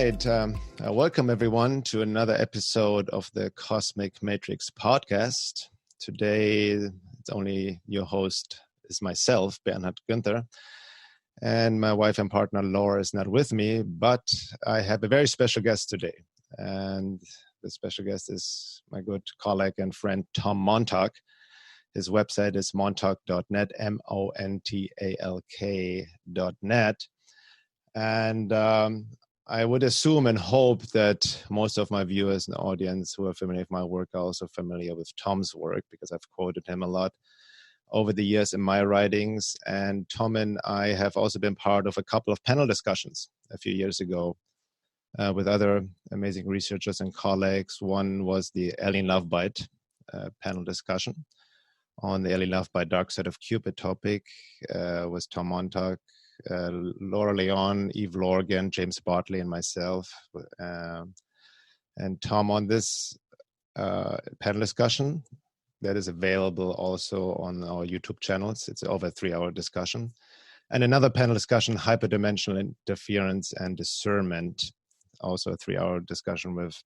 right. Welcome everyone to another episode of the Cosmic Matrix podcast. Today, it's only your host is myself, Bernhard Günther, and my wife and partner Laura is not with me, but I have a very special guest today. And the special guest is my good colleague and friend, Tom Montalk. His website is montalk.net, montalk.net. And I would assume and hope that most of my viewers and audience who are familiar with my work are also familiar with Tom's work, because I've quoted him a lot over the years in my writings. And Tom and I have also been part of a couple of panel discussions a few years ago with other amazing researchers and colleagues. One was the Alien Love Bite panel discussion on the Alien Love Bite Dark Side of Cupid topic was Tom Montalk, Laura Leon, Eve Lorgan, James Bartley, and myself. And Tom on this panel discussion that is available also on our YouTube channels. It's over a 3-hour discussion. And another panel discussion, hyperdimensional interference and discernment, also a 3-hour discussion with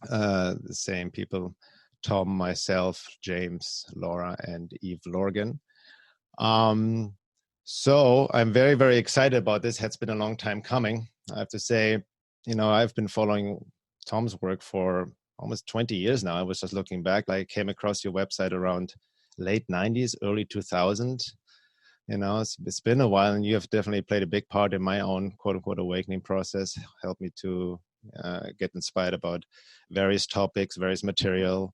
the same people, Tom, myself, James, Laura, and Eve Lorgan. So I'm very, very excited about this. It's been a long time coming. I have to say, I've been following Tom's work for almost 20 years now. I was just looking back. I came across your website around late 90s, early 2000. It's been a while, and you have definitely played a big part in my own quote-unquote awakening process, helped me to get inspired about various topics, various material,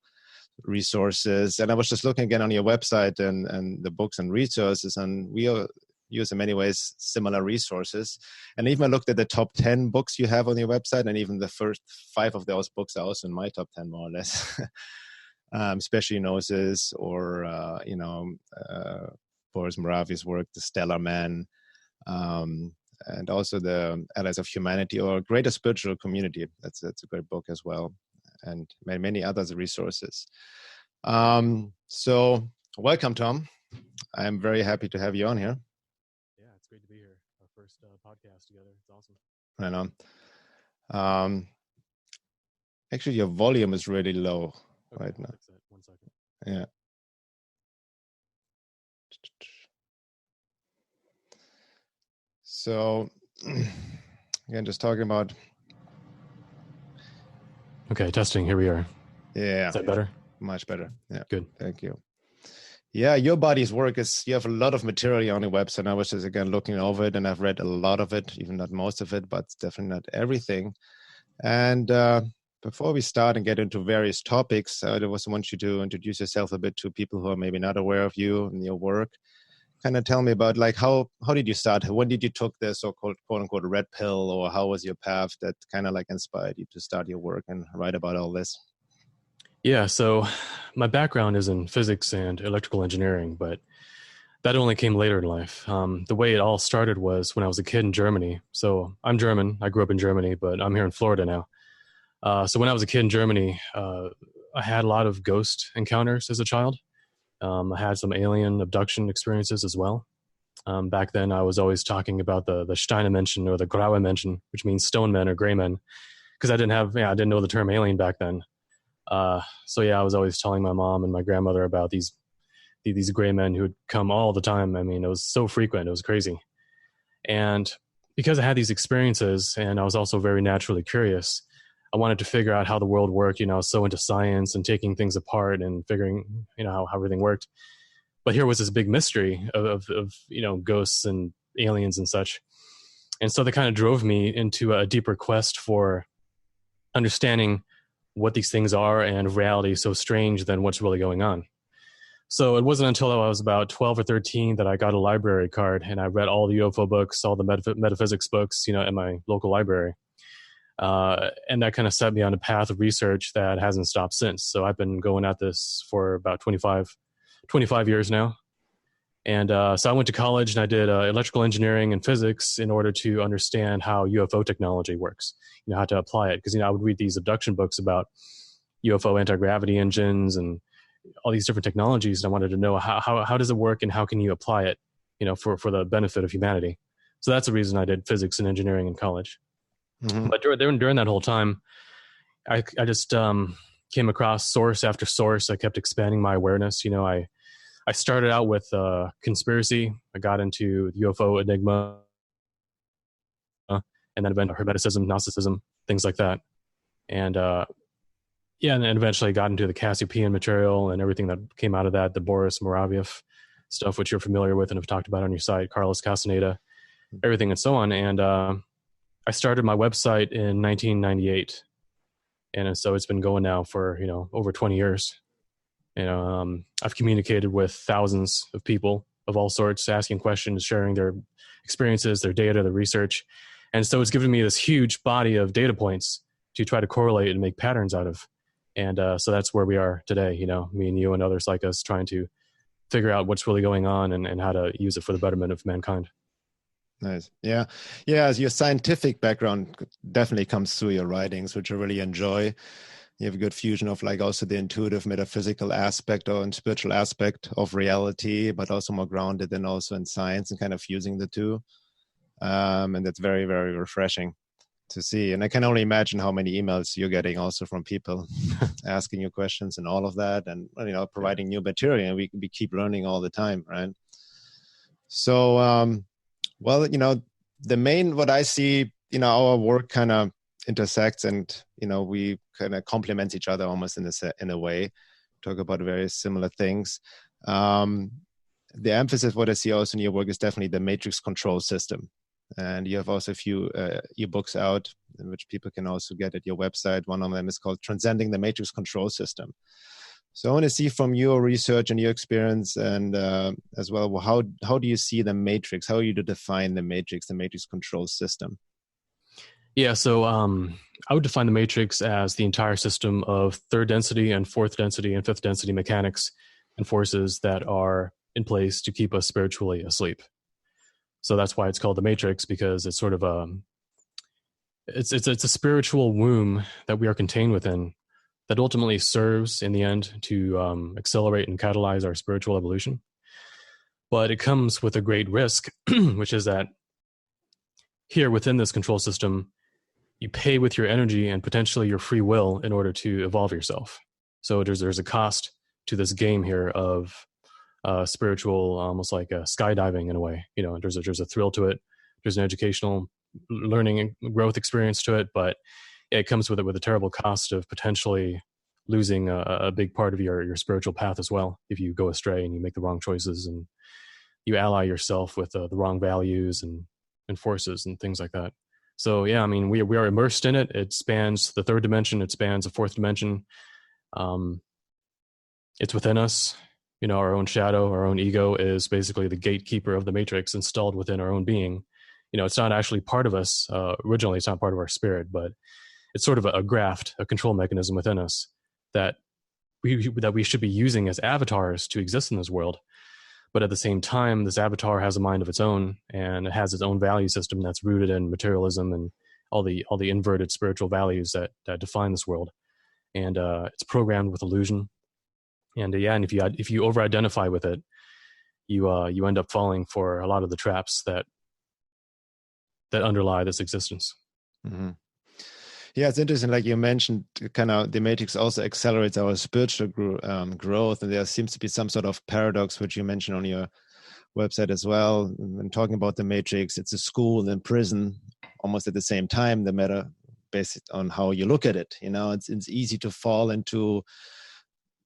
resources. And I was just looking again on your website and the books and resources, and we use in many ways similar resources. And even I looked at the top 10 books you have on your website, and even the first 5 of those books are also in my top 10, more or less. Especially Gnosis or Boris Moravi's work, The Stellar Man, and also the Allies of Humanity or Greater Spiritual Community. That's a great book as well, and many other resources. So welcome, Tom. I'm very happy to have you on here. Yeah, it's great to be here. Our first podcast together. It's awesome. I know. Actually, your volume is really low right now. Fix that. 1 second. Yeah. So, again, just talking about. Okay, testing. Here we are. Yeah. Is that better? Much better. Yeah. Good. Thank you. Yeah, your body's work is, you have a lot of material on your website. I was just, again, looking over it, and I've read a lot of it, even not most of it, but definitely not everything. And before we start and get into various topics, I also want you to introduce yourself a bit to people who are maybe not aware of you and your work. Kind of tell me about, like, how did you start? When did you took the so-called quote-unquote red pill, or how was your path that kind of like inspired you to start your work and write about all this? Yeah, so my background is in physics and electrical engineering, but that only came later in life. The way it all started was when I was a kid in Germany. So I'm German. I grew up in Germany, but I'm here in Florida now. So when I was a kid in Germany, I had a lot of ghost encounters as a child. I had some alien abduction experiences as well. Back then, I was always talking about the Steindimension or the Graue Menschen, which means stone men or gray men, because I didn't know the term alien back then. So I was always telling my mom and my grandmother about these gray men who would come all the time. I mean, it was so frequent, it was crazy. And because I had these experiences, and I was also very naturally curious, I wanted to figure out how the world worked. I was so into science and taking things apart and figuring, how everything worked. But here was this big mystery of ghosts and aliens and such. And so that kind of drove me into a deeper quest for understanding what these things are and reality so strange than what's really going on. So it wasn't until I was about 12 or 13 that I got a library card, and I read all the UFO books, all the metaphysics books, in my local library. And that kind of set me on a path of research that hasn't stopped since. So I've been going at this for about 25 years now. And so I went to college and I did electrical engineering and physics in order to understand how UFO technology works, how to apply it. Because, I would read these abduction books about UFO anti-gravity engines and all these different technologies. And I wanted to know how does it work and how can you apply it, for the benefit of humanity. So that's the reason I did physics and engineering in college. Mm-hmm. But during that whole time, I just came across source after source. I kept expanding my awareness. I started out with conspiracy. I got into UFO enigma, and then eventually hermeticism, Gnosticism, things like that. And and then eventually got into the Cassiopeian material and everything that came out of that, the Boris Moraviev stuff, which you're familiar with and have talked about on your site, Carlos Castaneda, everything and so on. And I started my website in 1998. And so it's been going now for, over 20 years. I've communicated with thousands of people of all sorts, asking questions, sharing their experiences, their data, their research. And so it's given me this huge body of data points to try to correlate and make patterns out of. And so that's where we are today, me and you and others like us trying to figure out what's really going on and how to use it for the betterment of mankind. Nice. Yeah. As your scientific background definitely comes through your writings, which I really enjoy. You have a good fusion of like also the intuitive metaphysical aspect or spiritual aspect of reality, but also more grounded and also in science and kind of fusing the two. And that's very, very refreshing to see. And I can only imagine how many emails you're getting also from people asking you questions and all of that, and providing new material. And we keep learning all the time, right? So, well, the main, what I see, our work kind of intersects and, we kind of complement each other almost in a way, talk about very similar things. The emphasis, what I see also in your work is definitely the matrix control system. And you have also a few ebooks out, in which people can also get at your website. One of them is called Transcending the Matrix Control System. So I want to see from your research and your experience, and as well, how do you see the matrix? How are you to define the matrix control system? Yeah, so I would define the matrix as the entire system of third density and fourth density and fifth density mechanics and forces that are in place to keep us spiritually asleep. So that's why it's called the matrix, because it's sort of it's a spiritual womb that we are contained within, that ultimately serves in the end to accelerate and catalyze our spiritual evolution. But it comes with a great risk, which is that here within this control system, you pay with your energy and potentially your free will in order to evolve yourself. So there's a cost to this game here of spiritual, almost like skydiving in a way. There's a thrill to it. There's an educational learning and growth experience to it, but it comes with a terrible cost of potentially losing a big part of your spiritual path as well if you go astray and you make the wrong choices and you ally yourself with the wrong values and forces and things like that. So yeah, I mean, we are immersed in it. It spans the third dimension. It spans the fourth dimension. It's within us. Our own shadow, our own ego is basically the gatekeeper of the matrix installed within our own being. It's not actually part of us. Originally, it's not part of our spirit, but it's sort of a graft, a control mechanism within us that we should be using as avatars to exist in this world. But at the same time, this avatar has a mind of its own, and it has its own value system that's rooted in materialism and all the inverted spiritual values that define this world. And it's programmed with illusion. And and if you over-identify with it, you end up falling for a lot of the traps that underlie this existence. Mm-hmm. Yeah, it's interesting. Like you mentioned, kind of the matrix also accelerates our spiritual growth, and there seems to be some sort of paradox, which you mentioned on your website as well. When talking about the matrix, it's a school and prison almost at the same time, no matter based on how you look at it. It's easy to fall into,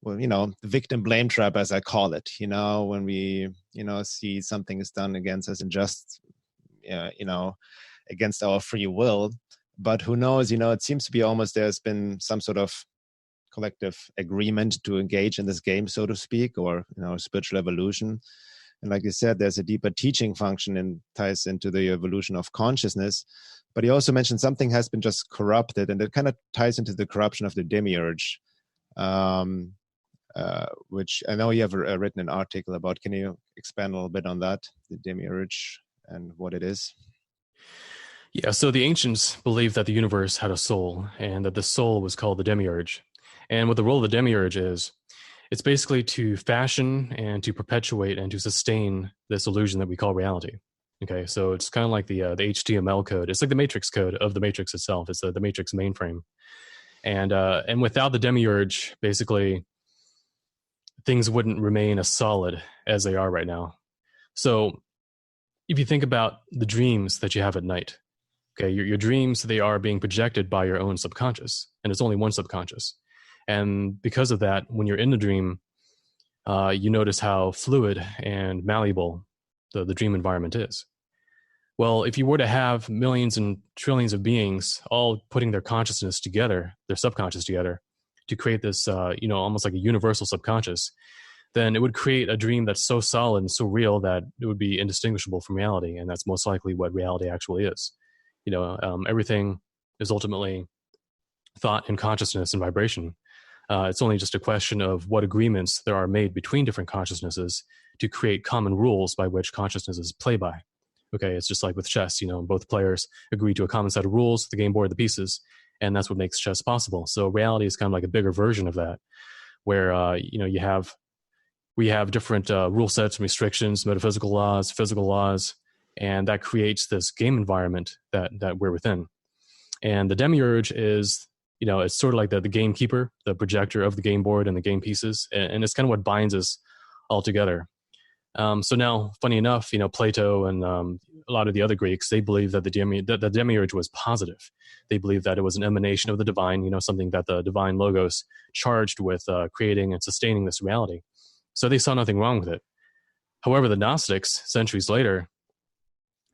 well, the victim blame trap, as I call it. When we see something is done against us and just against our free will. But who knows, it seems to be almost there's been some sort of collective agreement to engage in this game, so to speak, or, spiritual evolution. And like you said, there's a deeper teaching function and ties into the evolution of consciousness. But he also mentioned something has been just corrupted, and it kind of ties into the corruption of the demiurge, which I know you have written an article about. Can you expand a little bit on that, the demiurge and what it is? Yeah, so the ancients believed that the universe had a soul, and that the soul was called the demiurge. And what the role of the demiurge is, it's basically to fashion and to perpetuate and to sustain this illusion that we call reality. Okay, so it's kind of like the HTML code. It's like the matrix code of the matrix itself. It's the matrix mainframe. And without the demiurge, basically, things wouldn't remain as solid as they are right now. So if you think about the dreams that you have at night, okay, your dreams, they are being projected by your own subconscious, and it's only one subconscious. And because of that, when you're in the dream, you notice how fluid and malleable the dream environment is. Well, if you were to have millions and trillions of beings all putting their consciousness together, their subconscious together, to create this, almost like a universal subconscious, then it would create a dream that's so solid and so real that it would be indistinguishable from reality. And that's most likely what reality actually is. Everything is ultimately thought and consciousness and vibration. It's only just a question of what agreements there are made between different consciousnesses to create common rules by which consciousnesses play by. Okay, it's just like with chess, both players agree to a common set of rules, the game board, the pieces, and that's what makes chess possible. So reality is kind of like a bigger version of that, where, we have different rule sets and restrictions, metaphysical laws, physical laws, and that creates this game environment that we're within. And the demiurge is, it's sort of like the gamekeeper, the projector of the game board and the game pieces, and it's kind of what binds us all together. So now, funny enough, Plato and a lot of the other Greeks, they believed that the demiurge was positive. They believed that it was an emanation of the divine, something that the divine logos charged with creating and sustaining this reality. So they saw nothing wrong with it. However, the Gnostics, centuries later,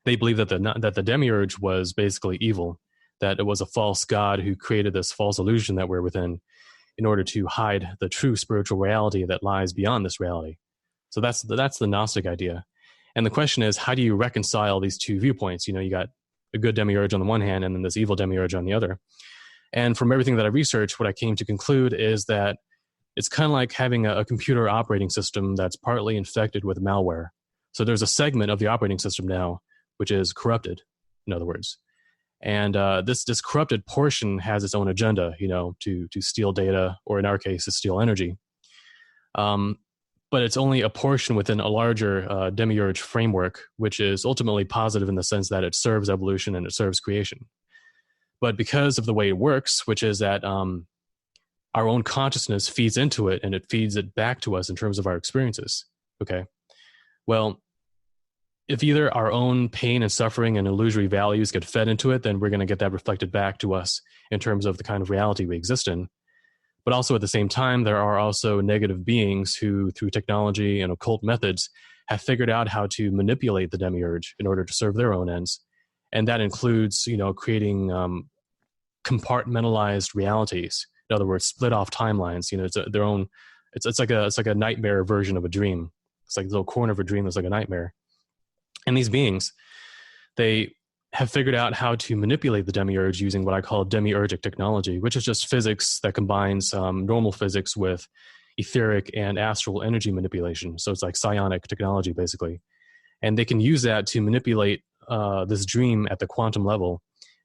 they believed that the demiurge was basically evil, that it was a false god who created this false illusion that we're within in order to hide the true spiritual reality that lies beyond this reality. So that's the Gnostic idea. And the question is, how do you reconcile these two viewpoints? You got a good demiurge on the one hand and then this evil demiurge on the other. And from everything that I researched, what I came to conclude is that it's kind of like having a computer operating system that's partly infected with malware. So there's a segment of the operating system now which is corrupted, in other words. And this corrupted portion has its own agenda, to steal data, or in our case, to steal energy. But it's only a portion within a larger demiurge framework, which is ultimately positive in the sense that it serves evolution and it serves creation. But because of the way it works, which is that our own consciousness feeds into it and it feeds it back to us in terms of our experiences. Okay. Well, if either our own pain and suffering and illusory values get fed into it, then we're going to get that reflected back to us in terms of the kind of reality we exist in. But also at the same time, there are also negative beings who, through technology and occult methods, have figured out how to manipulate the demiurge in order to serve their own ends. And that includes, creating compartmentalized realities. In other words, split off timelines. It's their own. It's like a nightmare version of a dream. It's like a little corner of a dream that's like a nightmare. And these beings, they have figured out how to manipulate the demiurge using what I call demiurgic technology, which is just physics that combines normal physics with etheric and astral energy manipulation. So it's like psionic technology, basically. And they can use that to manipulate this dream at the quantum level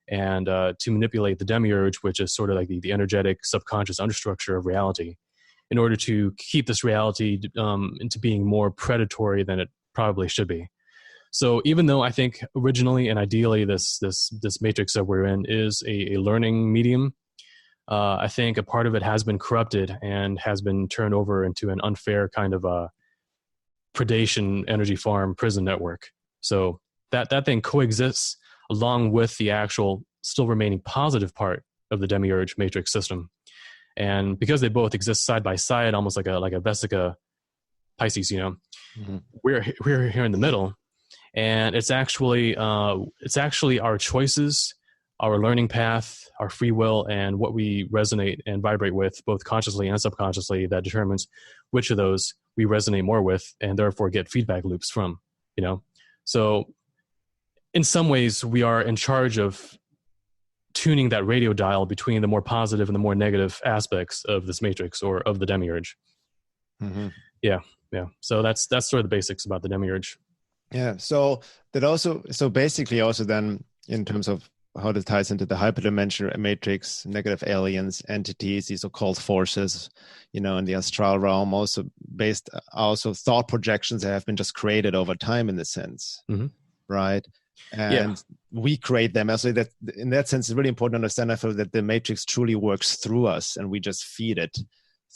and to manipulate the demiurge, which is sort of like the energetic subconscious understructure of reality, in order to keep this reality into being more predatory than it probably should be. So even though I think originally and ideally this matrix that we're in is a learning medium, I think a part of it has been corrupted and has been turned over into an unfair kind of predation energy farm prison network. So that thing coexists along with the actual still remaining positive part of the demiurge matrix system. And because they both exist side by side, almost like a Vesica Pisces, mm-hmm. we're here in the middle. And it's actually our choices, our learning path, our free will, and what we resonate and vibrate with, both consciously and subconsciously, that determines which of those we resonate more with, and therefore get feedback loops from. So in some ways, we are in charge of tuning that radio dial between the more positive and the more negative aspects of this matrix or of the demiurge. Mm-hmm. Yeah. So that's sort of the basics about the demiurge. Yeah. So basically also then in terms of how this ties into the hyperdimensional matrix, negative aliens, entities, these occult forces, in the astral realm, also thought projections that have been just created over time in the sense. Mm-hmm. right? Yeah. And we create them. So that in that sense, it's really important to understand, I feel, that the matrix truly works through us, and we just feed it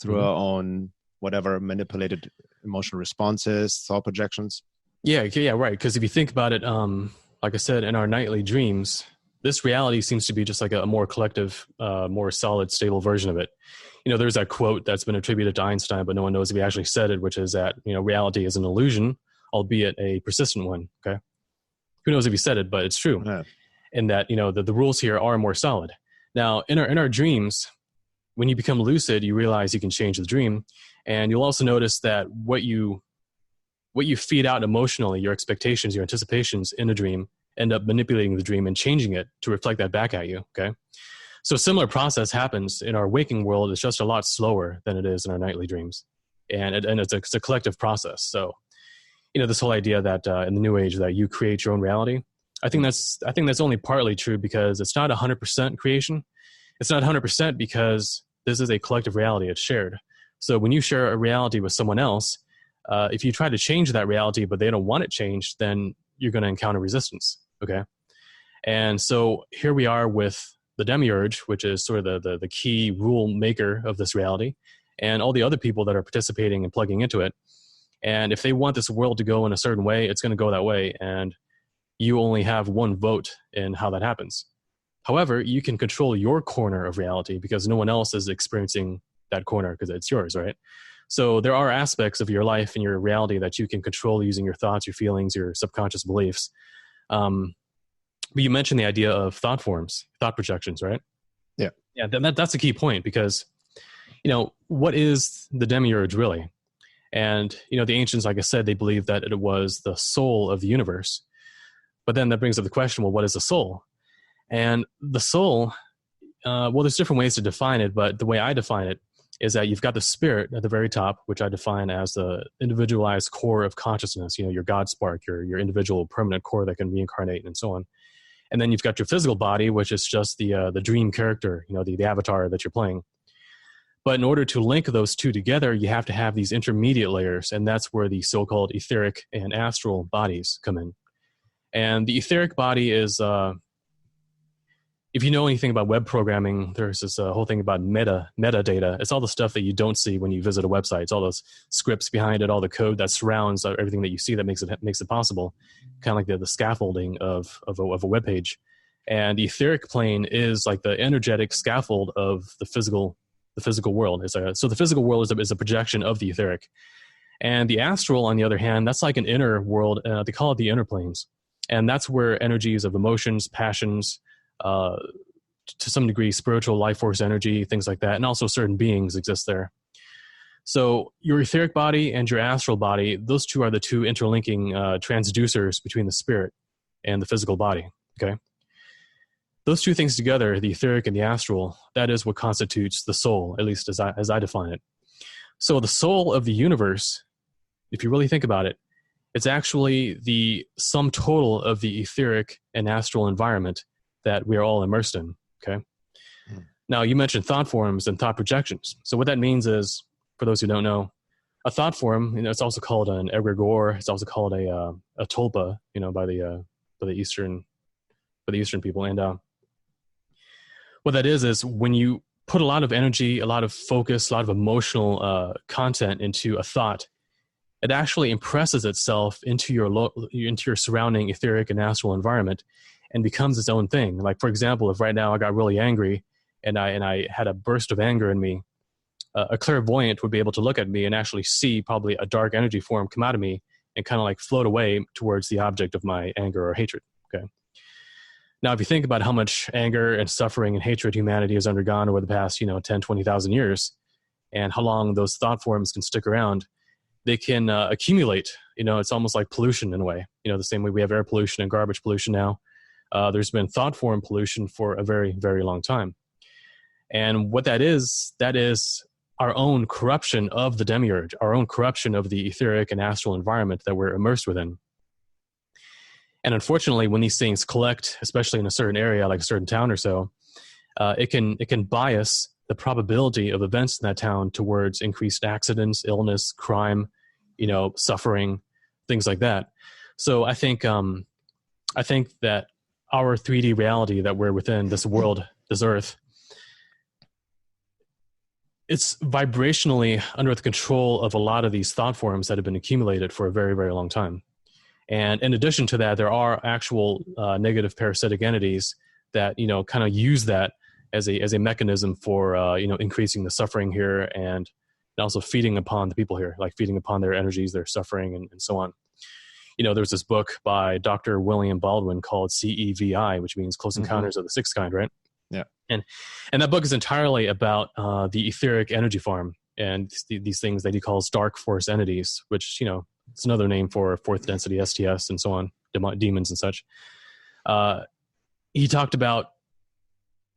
through our own whatever manipulated emotional responses, thought projections. Yeah, right. Because if you think about it, like I said, in our nightly dreams, this reality seems to be just like a more collective, more solid, stable version of it. There's that quote that's been attributed to Einstein, but no one knows if he actually said it, which is that, reality is an illusion, albeit a persistent one. Okay. Who knows if he said it, but it's true. Yeah. And that, the rules here are more solid. Now, in our dreams, when you become lucid, you realize you can change the dream. And you'll also notice that what you feed out emotionally, your expectations, your anticipations in a dream, end up manipulating the dream and changing it to reflect that back at you. Okay. So a similar process happens in our waking world. It's just a lot slower than it is in our nightly dreams. And it's a collective process. So, this whole idea that in the New Age that you create your own reality, I think that's only partly true, because it's not 100% creation. It's not 100% because this is a collective reality. It's shared. So when you share a reality with someone else, if you try to change that reality, but they don't want it changed, then you're going to encounter resistance. Okay. And so here we are with the demiurge, which is sort of the key rule maker of this reality, and all the other people that are participating and plugging into it. And if they want this world to go in a certain way, it's going to go that way. And you only have one vote in how that happens. However, you can control your corner of reality because no one else is experiencing that corner because it's yours, right? So there are aspects of your life and your reality that you can control using your thoughts, your feelings, your subconscious beliefs. But you mentioned the idea of thought forms, thought projections, right? Yeah. Yeah, that's a key point because, what is the demiurge really? And, the ancients, like I said, they believed that it was the soul of the universe. But then that brings up the question, well, what is the soul? And the soul, there's different ways to define it, but the way I define it is that you've got the spirit at the very top, which I define as the individualized core of consciousness, your God spark, your individual permanent core that can reincarnate and so on. And then you've got your physical body, which is just the dream character, the avatar that you're playing. But in order to link those two together, you have to have these intermediate layers, and that's where the so-called etheric and astral bodies come in. And the etheric body is, if you know anything about web programming, there's this whole thing about metadata. It's all the stuff that you don't see when you visit a website. It's all those scripts behind it, all the code that surrounds everything that you see that makes it possible, kind of like the scaffolding of a web page. And the etheric plane is like the energetic scaffold of the physical world. So the physical world is a projection of the etheric. And the astral, on the other hand, that's like an inner world. They call it the inner planes. And that's where energies of emotions, passions, to some degree, spiritual life force energy, things like that, and also certain beings exist there. So your etheric body and your astral body, those two are the two interlinking transducers between the spirit and the physical body, okay? Those two things together, the etheric and the astral, that is what constitutes the soul, at least as I define it. So the soul of the universe, if you really think about it, it's actually the sum total of the etheric and astral environment that we are all immersed in, okay? Now, you mentioned thought forms and thought projections. So what that means is, for those who don't know, a thought form, it's also called an egregore. It's also called a tulpa, by the Eastern people. And what that is when you put a lot of energy, a lot of focus, a lot of emotional content into a thought, it actually impresses itself into your surrounding etheric and astral environment and becomes its own thing. Like, for example, if right now I got really angry and I had a burst of anger in me, a clairvoyant would be able to look at me and actually see probably a dark energy form come out of me and kind of like float away towards the object of my anger or hatred. Okay. Now, if you think about how much anger and suffering and hatred humanity has undergone over the past, 10, 20,000 years, and how long those thought forms can stick around, they can accumulate. It's almost like pollution in a way. The same way we have air pollution and garbage pollution now. There's been thought form pollution for a very, very long time. And what that is our own corruption of the demiurge, our own corruption of the etheric and astral environment that we're immersed within. And unfortunately, when these things collect, especially in a certain area, like a certain town or so, it can bias the probability of events in that town towards increased accidents, illness, crime, suffering, things like that. So I think I think that our 3D reality that we're within, this world, this earth, it's vibrationally under the control of a lot of these thought forms that have been accumulated for a very, very long time. And in addition to that, there are actual negative parasitic entities that, kind of use that as a mechanism for, increasing the suffering here, and also feeding upon the people here, like feeding upon their energies, their suffering, and so on. There's this book by Dr. William Baldwin called CEVI, which means Close Encounters of the Sixth Kind, right? Yeah. And that book is entirely about the etheric energy farm and these things that he calls dark force entities, which, it's another name for fourth density STS and so on, demons and such. He talked about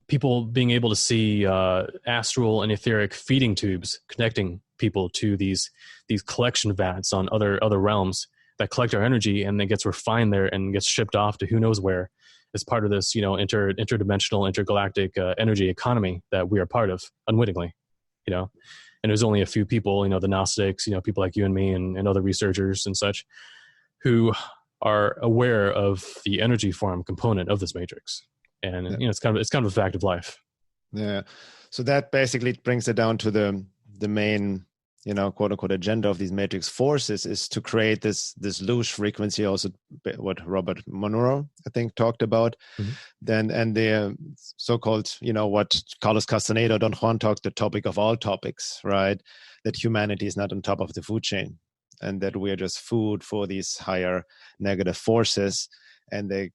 people being able to see astral and etheric feeding tubes connecting people to these collection vats on other realms that collect our energy, and then gets refined there and gets shipped off to who knows where as part of this, interdimensional, intergalactic energy economy that we are part of unwittingly, And there's only a few people, the Gnostics, people like you and me and other researchers and such, who are aware of the energy form component of this matrix. And it's kind of a fact of life. Yeah. So that basically brings it down to the main, quote unquote agenda of these matrix forces is to create this loose frequency, also what Robert Monroe, I think, talked about. Then, and the so-called, what Carlos Castaneda, Don Juan talked, the topic of all topics, right? That humanity is not on top of the food chain, and that we're just food for these higher negative forces, and they,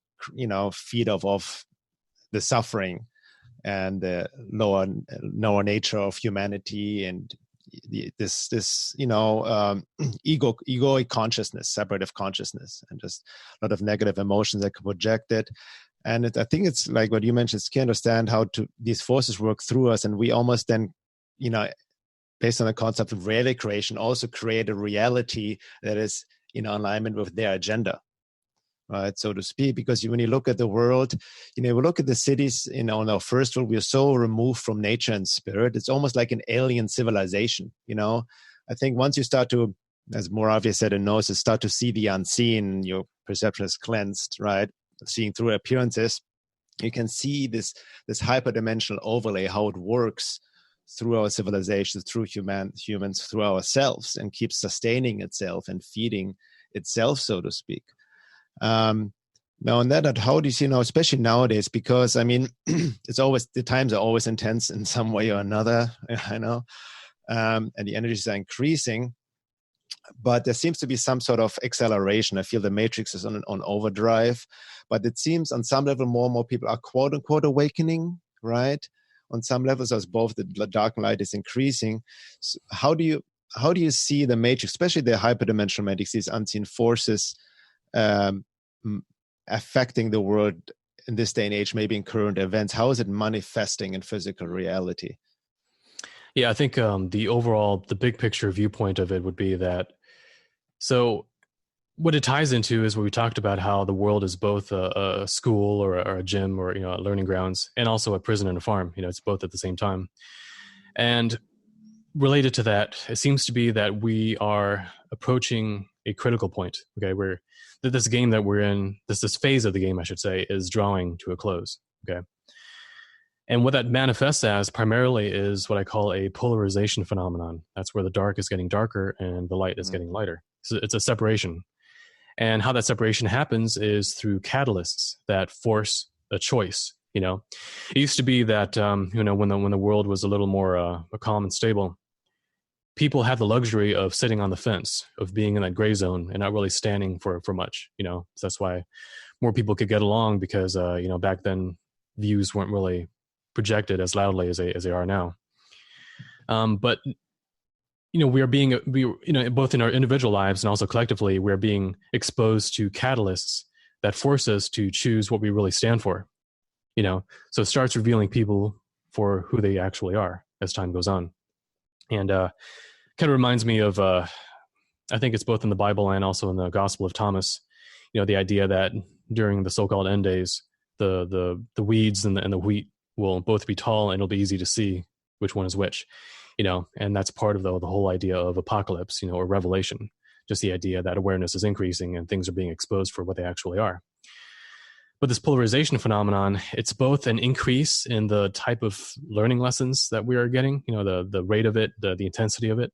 feed off the suffering and the lower nature of humanity, and this egoic consciousness, separative consciousness, and just a lot of negative emotions that can project it. And I think it's like what you mentioned, to understand how these forces work through us, and we almost then, based on the concept of reality creation, also create a reality that is in alignment with their agenda, right, so to speak. Because when you look at the world, we look at the cities, in our first world, we are so removed from nature and spirit. It's almost like an alien civilization. I think once you start to, as Moravia said in Gnosis, start to see the unseen, your perception is cleansed, right? Seeing through appearances, you can see this hyperdimensional overlay, how it works through our civilizations, through humans, through ourselves, and keeps sustaining itself and feeding itself, so to speak. Now, on that, how do you see now, especially nowadays, because it's always, the times are always intense in some way or another, and the energies are increasing, but there seems to be some sort of acceleration. I feel the matrix is on overdrive, but it seems on some level more and more people are quote unquote awakening, right? On some levels, as both the dark and light is increasing. So how do you see the matrix, especially the hyperdimensional matrix, these unseen forces, affecting the world in this day and age, maybe in current events? How is it manifesting in physical reality? Yeah, I think the big picture viewpoint of it would be that, so what it ties into is what we talked about, how the world is both a school or a gym or, learning grounds, and also a prison and a farm. It's both at the same time. And related to that, it seems to be that we are approaching a critical point. Okay, where this game that we're in, this phase of the game, I should say, is drawing to a close. Okay, and what that manifests as primarily is what I call a polarization phenomenon. That's where the dark is getting darker and the light is getting lighter. So it's a separation. And how that separation happens is through catalysts that force a choice. It used to be that when the world was a little more calm and stable, people had the luxury of sitting on the fence, of being in that gray zone and not really standing for much. So that's why more people could get along, because back then views weren't really projected as loudly as they are now. But we are being, both in our individual lives and also collectively, we're being exposed to catalysts that force us to choose what we really stand for. So it starts revealing people for who they actually are as time goes on. And kind of reminds me of, I think it's both in the Bible and also in the Gospel of Thomas, the idea that during the so-called end days, the weeds and the wheat will both be tall, and it'll be easy to see which one is which. And that's part of the whole idea of apocalypse, or revelation, just the idea that awareness is increasing and things are being exposed for what they actually are. But this polarization phenomenon, it's both an increase in the type of learning lessons that we are getting, the rate of it, the intensity of it.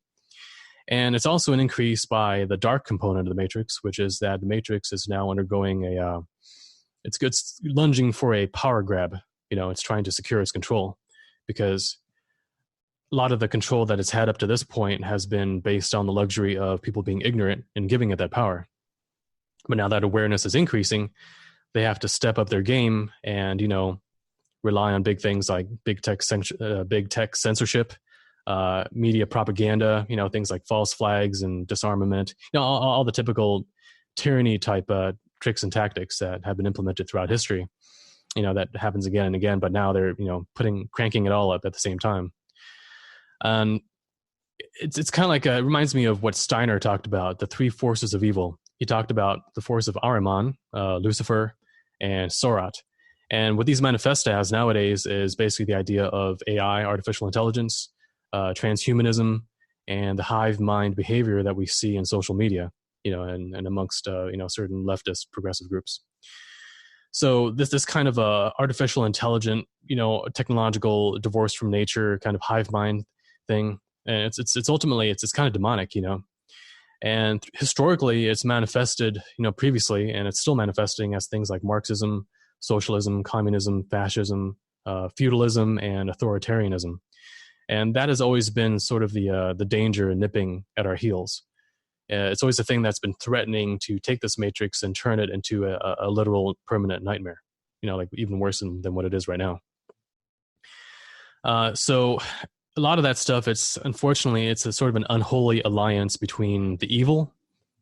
And it's also an increase by the dark component of the matrix, which is that the matrix is now undergoing it's lunging for a power grab. It's trying to secure its control, because a lot of the control that it's had up to this point has been based on the luxury of people being ignorant and giving it that power. But now that awareness is increasing, they have to step up their game and, rely on big things like big tech censorship, media propaganda, things like false flags and disarmament, all the typical tyranny type tricks and tactics that have been implemented throughout history. That happens again and again, but now they're, cranking it all up at the same time. And it's kind of like, it reminds me of what Steiner talked about, the three forces of evil. He talked about the force of Ahriman, Lucifer, and Sorat. And what these manifest as nowadays is basically the idea of AI, artificial intelligence, transhumanism, and the hive mind behavior that we see in social media, and amongst, certain leftist progressive groups. So this kind of artificial intelligent, technological divorce from nature kind of hive mind thing, and it's ultimately it's kind of demonic, and historically it's manifested, previously, and it's still manifesting as things like Marxism, socialism, communism, fascism, feudalism, and authoritarianism. And that has always been sort of the danger nipping at our heels. It's always a thing that's been threatening to take this matrix and turn it into a literal permanent nightmare, like even worse than what it is right now. So a lot of that stuff, unfortunately, it's a sort of an unholy alliance between the evil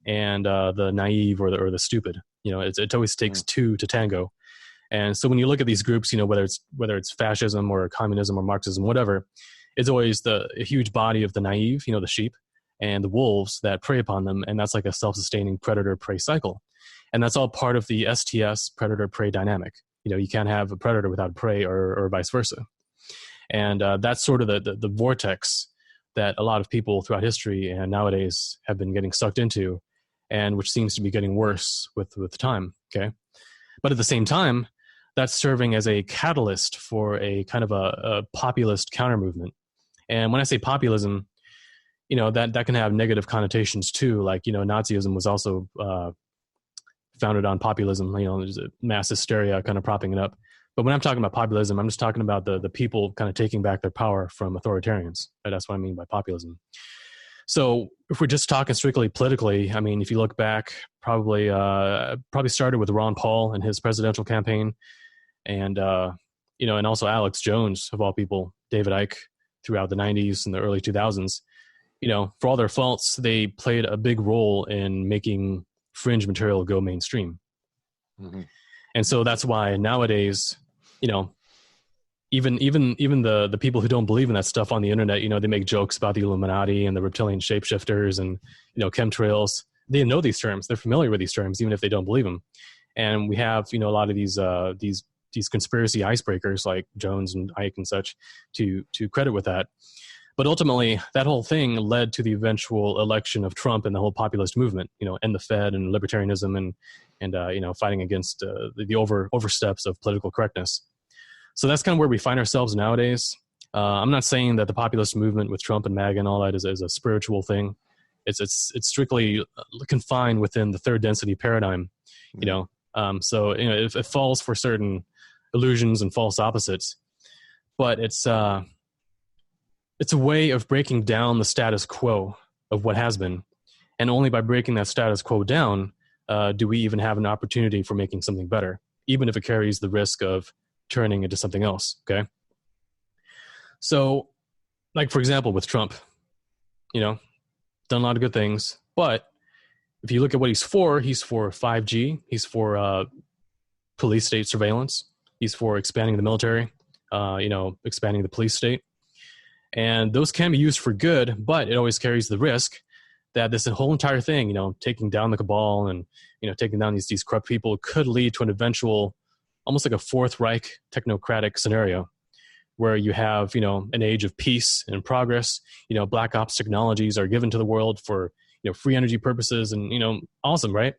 and the naive or the stupid. It always takes two to tango. And so when you look at these groups, whether it's fascism or communism or Marxism, whatever, it's always a huge body of the naive, the sheep, and the wolves that prey upon them. And that's like a self-sustaining predator-prey cycle. And that's all part of the STS predator-prey dynamic. You can't have a predator without prey or vice versa. And that's sort of the vortex that a lot of people throughout history and nowadays have been getting sucked into, and which seems to be getting worse with time, okay? But at the same time, that's serving as a catalyst for a kind of a populist counter-movement. And when I say populism, that can have negative connotations too. Like, Nazism was also founded on populism. There's a mass hysteria kind of propping it up. But when I'm talking about populism, I'm just talking about the people kind of taking back their power from authoritarians. That's what I mean by populism. So if we're just talking strictly politically, I mean, if you look back, probably started with Ron Paul and his presidential campaign, and and also Alex Jones, of all people, David Icke, throughout the 90s and the early 2000s. For all their faults, they played a big role in making fringe material go mainstream. Mm-hmm. And so that's why nowadays, even the people who don't believe in that stuff on the internet, they make jokes about the Illuminati and the reptilian shapeshifters and, chemtrails. They know these terms. They're familiar with these terms, even if they don't believe them. And we have, a lot of these conspiracy icebreakers like Jones and Ike and such to credit with that. But ultimately, that whole thing led to the eventual election of Trump and the whole populist movement, and the Fed and libertarianism and fighting against the oversteps of political correctness. So that's kind of where we find ourselves nowadays. I'm not saying that the populist movement with Trump and MAGA and all that is a spiritual thing. It's strictly confined within the third density paradigm, so it falls for certain illusions and false opposites, but it's a way of breaking down the status quo of what has been, and only by breaking that status quo down do we even have an opportunity for making something better, even if it carries the risk of turning into something else. Okay, so like for example with Trump, done a lot of good things, but if you look at what he's for 5G, he's for police state surveillance, he's for expanding the military, expanding the police state. And those can be used for good, but it always carries the risk that this whole entire thing, taking down the cabal and, taking down these corrupt people could lead to an eventual, almost like a Fourth Reich technocratic scenario where you have, an age of peace and progress, black ops technologies are given to the world for, free energy purposes and, awesome, right?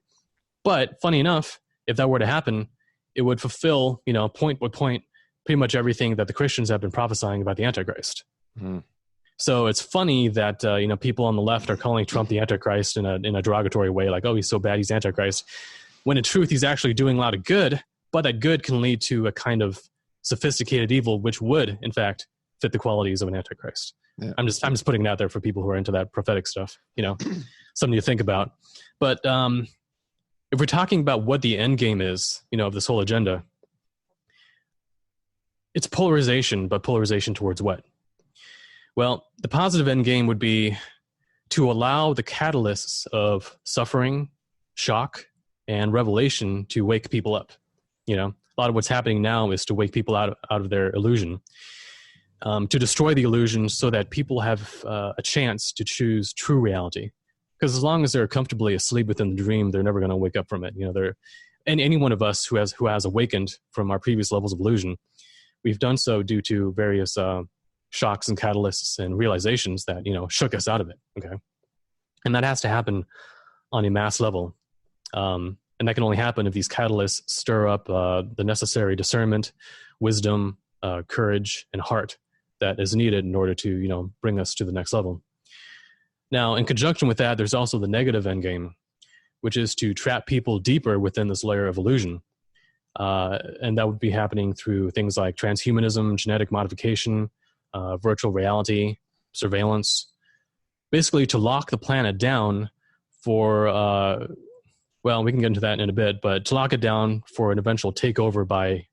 But funny enough, if that were to happen, it would fulfill, point by point, pretty much everything that the Christians have been prophesying about the Antichrist. Mm. So it's funny that people on the left are calling Trump the Antichrist in a derogatory way, like, oh, he's so bad, he's Antichrist, when in truth he's actually doing a lot of good, but that good can lead to a kind of sophisticated evil, which would, in fact, fit the qualities of an Antichrist. Yeah. I'm just putting it out there for people who are into that prophetic stuff, something to think about. But if we're talking about what the end game is, of this whole agenda, it's polarization, but polarization towards what? Well, the positive end game would be to allow the catalysts of suffering, shock, and revelation to wake people up. A lot of what's happening now is to wake people out of their illusion, to destroy the illusion so that people have a chance to choose true reality. Because as long as they're comfortably asleep within the dream, they're never going to wake up from it. And any one of us who has awakened from our previous levels of illusion, we've done so due to various shocks and catalysts and realizations that, shook us out of it. Okay. And that has to happen on a mass level. And that can only happen if these catalysts stir up the necessary discernment, wisdom, courage, and heart that is needed in order to, bring us to the next level. Now, in conjunction with that, there's also the negative endgame, which is to trap people deeper within this layer of illusion. And that would be happening through things like transhumanism, genetic modification, virtual reality, surveillance, basically to lock the planet down for, we can get into that in a bit, but to lock it down for an eventual takeover by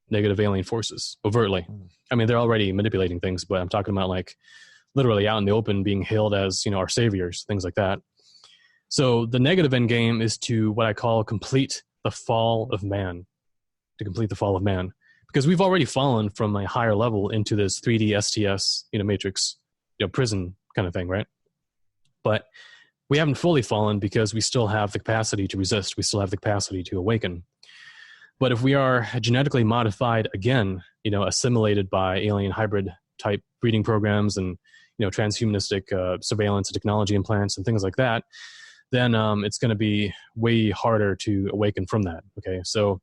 negative alien forces, overtly. I mean, they're already manipulating things, but I'm talking about like literally out in the open being hailed as, our saviors, things like that. So the negative end game is to what I call complete the fall of man, because we've already fallen from a higher level into this 3D STS, matrix, prison kind of thing, right? But we haven't fully fallen because we still have the capacity to resist. We still have the capacity to awaken. But if we are genetically modified again, assimilated by alien hybrid type breeding programs and, transhumanistic surveillance and technology implants and things like that, then it's going to be way harder to awaken from that. Okay. So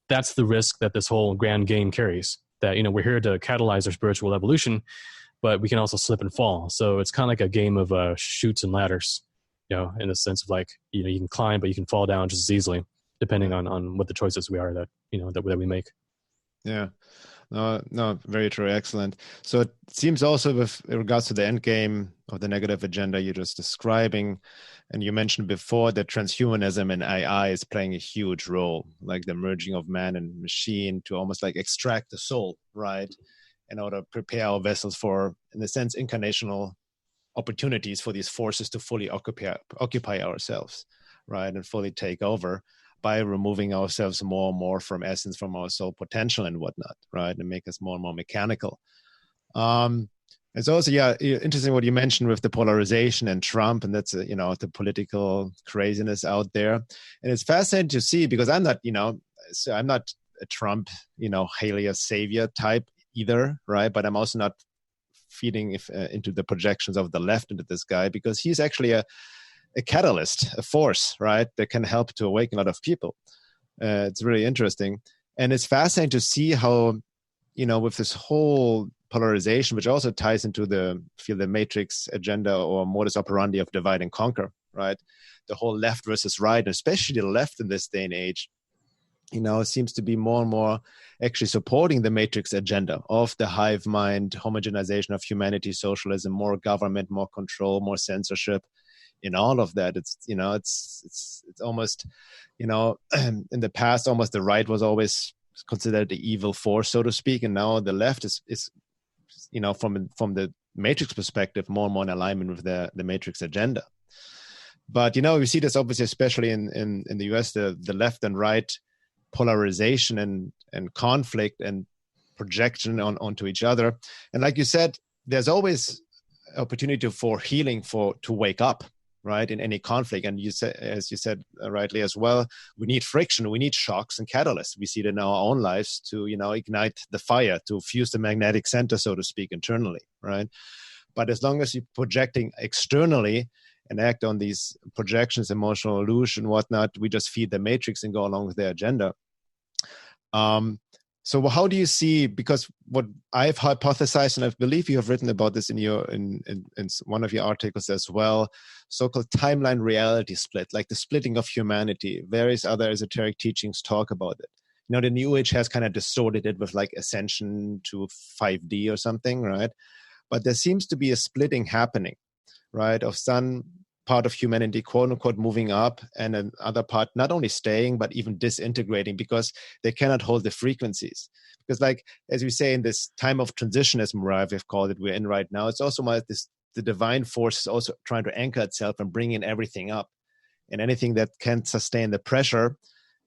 that's the risk that this whole grand game carries, that, we're here to catalyze our spiritual evolution, but we can also slip and fall. So it's kind of like a game of chutes and ladders, in the sense of like, you can climb, but you can fall down just as easily, depending on what the choices we are that we make. Yeah. No, very true. Excellent. So it seems also with regards to the end game of the negative agenda you're just describing, and you mentioned before that transhumanism and AI is playing a huge role, like the merging of man and machine to almost like extract the soul, right? In order to prepare our vessels for, in a sense, incarnational opportunities for these forces to fully occupy ourselves, right? And fully take over by removing ourselves more and more from essence, from our soul potential and whatnot, right? And make us more and more mechanical. It's also, interesting what you mentioned with the polarization and Trump, and that's, the political craziness out there. And it's fascinating to see, because I'm not, I'm not a Trump, hail a savior type either, right? But I'm also not feeding into the projections of the left into this guy, because he's actually a catalyst, a force, right, that can help to awaken a lot of people. It's really interesting. And it's fascinating to see how, with this whole polarization, which also ties into the matrix agenda or modus operandi of divide and conquer, right? The whole left versus right, especially the left in this day and age, seems to be more and more actually supporting the matrix agenda of the hive mind, homogenization of humanity, socialism, more government, more control, more censorship. In all of that, it's almost, in the past, almost the right was always considered the evil force, so to speak, and now the left is from the matrix perspective, more and more in alignment with the matrix agenda. But we see this obviously, especially in the US, the left and right polarization and conflict and projection onto each other. And like you said, there's always opportunity for healing, to wake up, right, in any conflict. And you said, as you said rightly as well, we need friction, we need shocks and catalysts. We see it in our own lives to, ignite the fire, to fuse the magnetic center, so to speak, internally, right? But as long as you're projecting externally and act on these projections, emotional illusion, whatnot, we just feed the matrix and go along with their agenda. So how do you see, because what I've hypothesized, and I believe you have written about this in one of your articles as well, so-called timeline reality split, like the splitting of humanity. Various other esoteric teachings talk about it. The New Age has kind of distorted it with like ascension to 5D or something, right? But there seems to be a splitting happening, right, of some part of humanity, quote unquote, moving up, and another part not only staying, but even disintegrating because they cannot hold the frequencies. Because like, as we say, in this time of transition, as Murav have called it, we're in right now, it's also the divine force is also trying to anchor itself and bring in everything up. And anything that can't sustain the pressure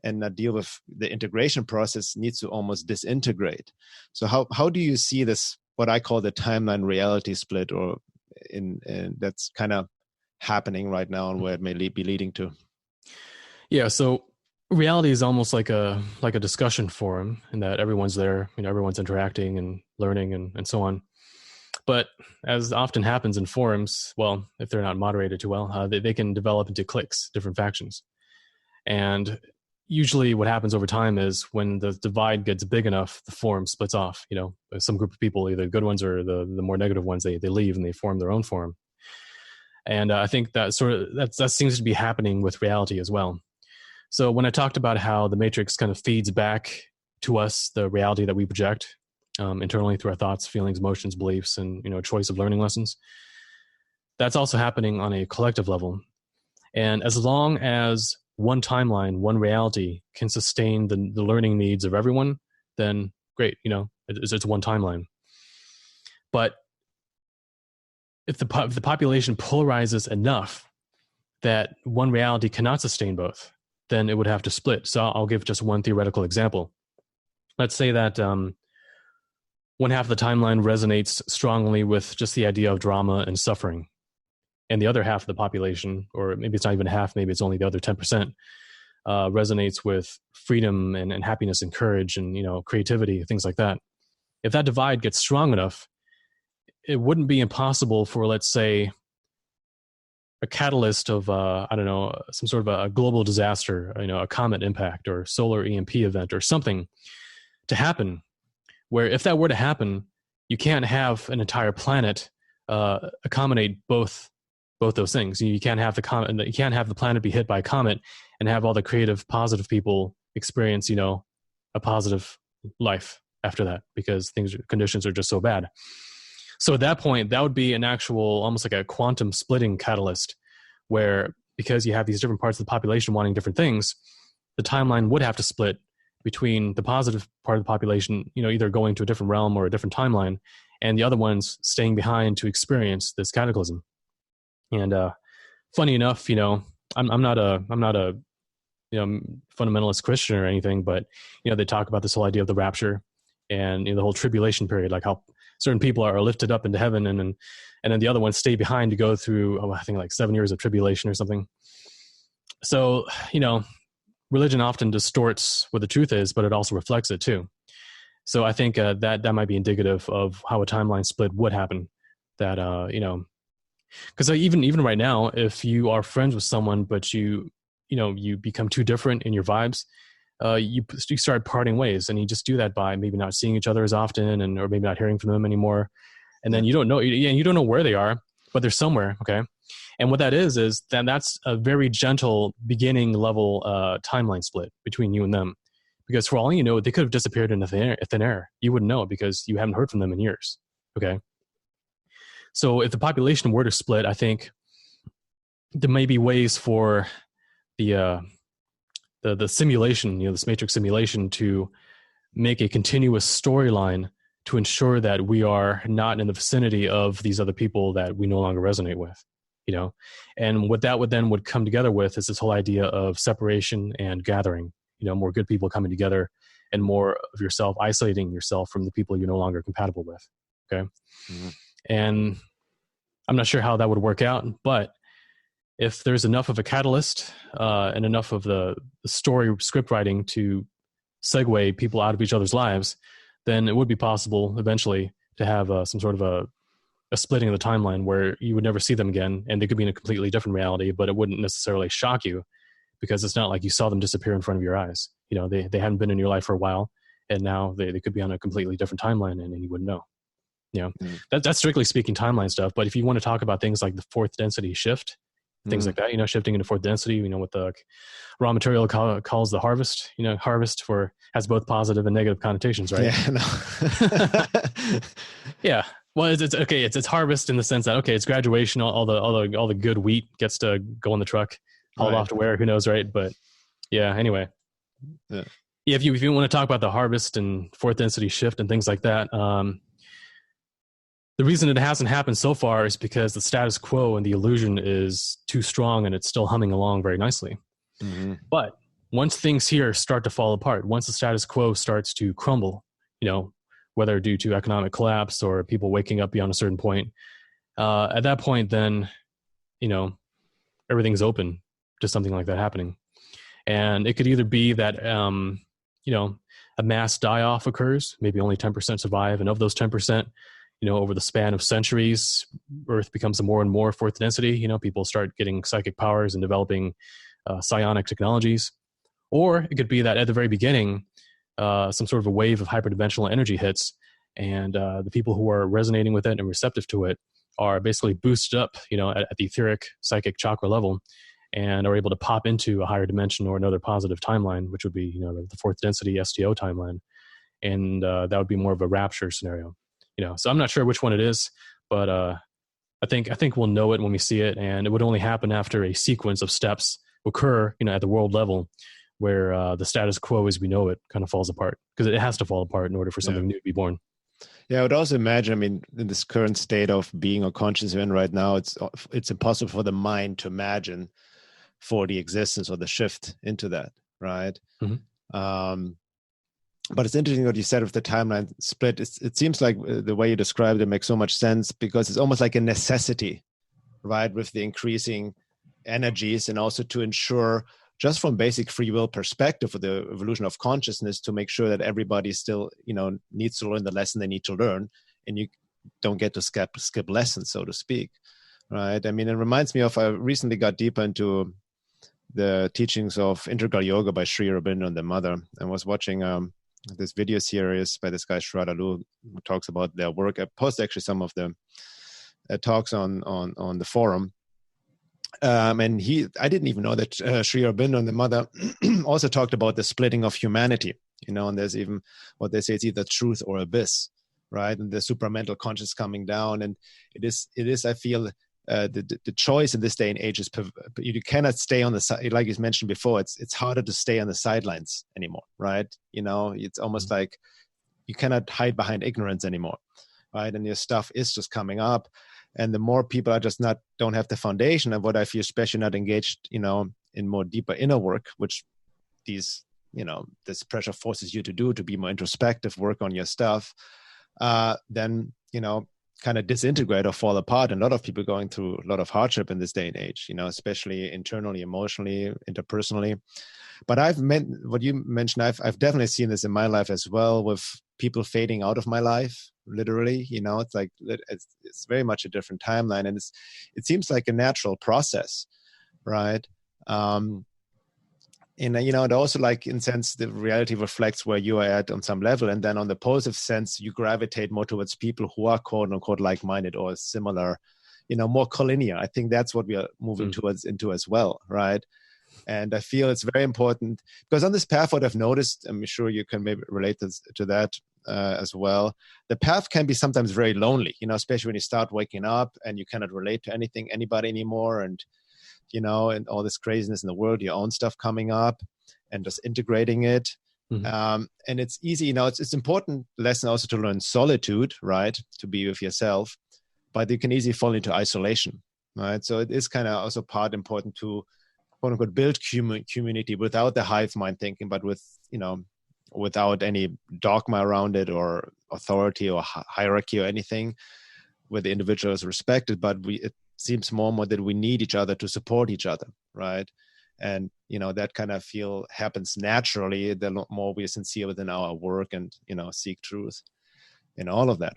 and not deal with the integration process needs to almost disintegrate. So how do you see this, what I call the timeline reality split, or in that's kind of happening right now and where it may be leading to? Yeah, so reality is almost like a discussion forum, in that everyone's there, everyone's interacting and learning and so on. But as often happens in forums, well, if they're not moderated too well, they can develop into cliques, different factions. And usually what happens over time is when the divide gets big enough, the forum splits off. Some group of people, either the good ones or the more negative ones, they leave and they form their own forum. And I think that that seems to be happening with reality as well. So when I talked about how the matrix kind of feeds back to us the reality that we project internally through our thoughts, feelings, emotions, beliefs, and choice of learning lessons, that's also happening on a collective level. And as long as one timeline, one reality can sustain the learning needs of everyone, then great, it's one timeline. But if the population polarizes enough that one reality cannot sustain both, then it would have to split. So I'll give just one theoretical example. Let's say that one half of the timeline resonates strongly with just the idea of drama and suffering, and the other half of the population, or maybe it's not even half, maybe it's only the other 10%, resonates with freedom and happiness and courage and creativity, things like that. If that divide gets strong enough, it wouldn't be impossible for, let's say, a catalyst of some sort of a global disaster, a comet impact or solar EMP event or something to happen, where if that were to happen, you can't have an entire planet accommodate both those things. You can't have the planet be hit by a comet and have all the creative, positive people experience, a positive life after that, because conditions are just so bad. So at that point, that would be an actual, almost like a quantum splitting catalyst, where because you have these different parts of the population wanting different things, the timeline would have to split between the positive part of the population, either going to a different realm or a different timeline, and the other ones staying behind to experience this cataclysm. And funny enough, I'm not a fundamentalist Christian or anything, but they talk about this whole idea of the rapture and the whole tribulation period, like how certain people are lifted up into heaven, and then the other ones stay behind to go through, I think like 7 years of tribulation or something. So, religion often distorts what the truth is, but it also reflects it too. So I think that might be indicative of how a timeline split would happen. That because even right now, if you are friends with someone, but you become too different in your vibes, you start parting ways, and you just do that by maybe not seeing each other as often, or maybe not hearing from them anymore. And then you don't know where they are, but they're somewhere. Okay. And what that is that's a very gentle beginning level timeline split between you and them, because for all you know, they could have disappeared into thin air. You wouldn't know because you haven't heard from them in years. Okay. So if the population were to split, I think there may be ways for the simulation, this matrix simulation, to make a continuous storyline to ensure that we are not in the vicinity of these other people that we no longer resonate with, and what that would come together with is this whole idea of separation and gathering, more good people coming together and more of yourself isolating yourself from the people you're no longer compatible with. Okay. Mm-hmm. And I'm not sure how that would work out, but if there's enough of a catalyst and enough of the story script writing to segue people out of each other's lives, then it would be possible eventually to have some sort of a splitting of the timeline where you would never see them again, and they could be in a completely different reality, but it wouldn't necessarily shock you because it's not like you saw them disappear in front of your eyes. They hadn't been in your life for a while. and now they could be on a completely different timeline, and you wouldn't know. That's strictly speaking timeline stuff. But if you want to talk about things like the fourth density shift, things like that, shifting into fourth density, what the raw material calls the harvest, harvest has both positive and negative connotations, right? Yeah. No. Yeah. Well, it's okay. It's harvest in the sense that, okay, it's graduation. All the good wheat gets to go on the truck, hauled off to where, who knows, right? But yeah. Anyway. Yeah. If you want to talk about the harvest and fourth density shift and things like that, the reason it hasn't happened so far is because the status quo and the illusion is too strong, and it's still humming along very nicely. Mm-hmm. But once things here start to fall apart, once the status quo starts to crumble, whether due to economic collapse or people waking up beyond a certain point, at that point, then, everything's open to something like that happening. And it could either be that, a mass die-off occurs, maybe only 10% survive, and of those 10%, over the span of centuries, Earth becomes a more and more fourth density. People start getting psychic powers and developing psionic technologies. Or it could be that at the very beginning, some sort of a wave of hyperdimensional energy hits, and the people who are resonating with it and receptive to it are basically boosted up, at the etheric psychic chakra level, and are able to pop into a higher dimension or another positive timeline, which would be, the fourth density STO timeline. And that would be more of a rapture scenario. So I'm not sure which one it is, but I think we'll know it when we see it, and it would only happen after a sequence of steps occur, at the world level, where the status quo as we know it kind of falls apart, because it has to fall apart in order for something new to be born. Yeah, I would also imagine, in this current state of being or conscious in right now, it's impossible for the mind to imagine for the existence or the shift into that, right? Mm-hmm. But it's interesting what you said with the timeline split. It seems like the way you described it makes so much sense, because it's almost like a necessity, right? With the increasing energies, and also to ensure, just from basic free will perspective, for the evolution of consciousness, to make sure that everybody still, needs to learn the lesson they need to learn, and you don't get to skip lessons, so to speak, right? It reminds me of, I recently got deeper into the teachings of integral yoga by Sri Aurobindo and the Mother, and was watching this video series by this guy Shraddha Lu, who talks about their work. I posted actually some of the talks on the forum. And I didn't even know that Sri Aurobindo and the Mother also talked about the splitting of humanity, and there's even what they say, it's either truth or abyss, right? And the supramental conscious coming down. And it is, I feel, the choice in this day and age is, you cannot stay on the side, like you mentioned before. It's harder to stay on the sidelines anymore, right? It's almost like you cannot hide behind ignorance anymore, right? And your stuff is just coming up, and the more people are just don't have the foundation of what I feel, especially not engaged, in more deeper inner work, which this pressure forces you to do, to be more introspective, work on your stuff, then kind of disintegrate or fall apart. And a lot of people going through a lot of hardship in this day and age, especially internally, emotionally, interpersonally. But what you mentioned, I've definitely seen this in my life as well, with people fading out of my life, literally. It's like, it's very much a different timeline, and it seems like a natural process, right? And it also, like, in sense, the reality reflects where you are at on some level, and then on the positive sense, you gravitate more towards people who are quote unquote like-minded or similar, more collinear. I think that's what we are moving into as well, right? And I feel it's very important, because on this path, what I've noticed, I'm sure you can maybe relate to that as well. The path can be sometimes very lonely, especially when you start waking up and you cannot relate to anybody anymore, and and all this craziness in the world, your own stuff coming up, and just integrating it. Mm-hmm. And it's easy, it's important lesson also to learn solitude, right? To be with yourself, but you can easily fall into isolation, right? So it is kind of also part important to, quote unquote, build community without the hive mind thinking, but with, without any dogma around it, or authority or hierarchy or anything, where the individual is respected, but it seems more and more that we need each other to support each other, right? And that kind of feel happens naturally the more we are sincere within our work, and seek truth in all of that.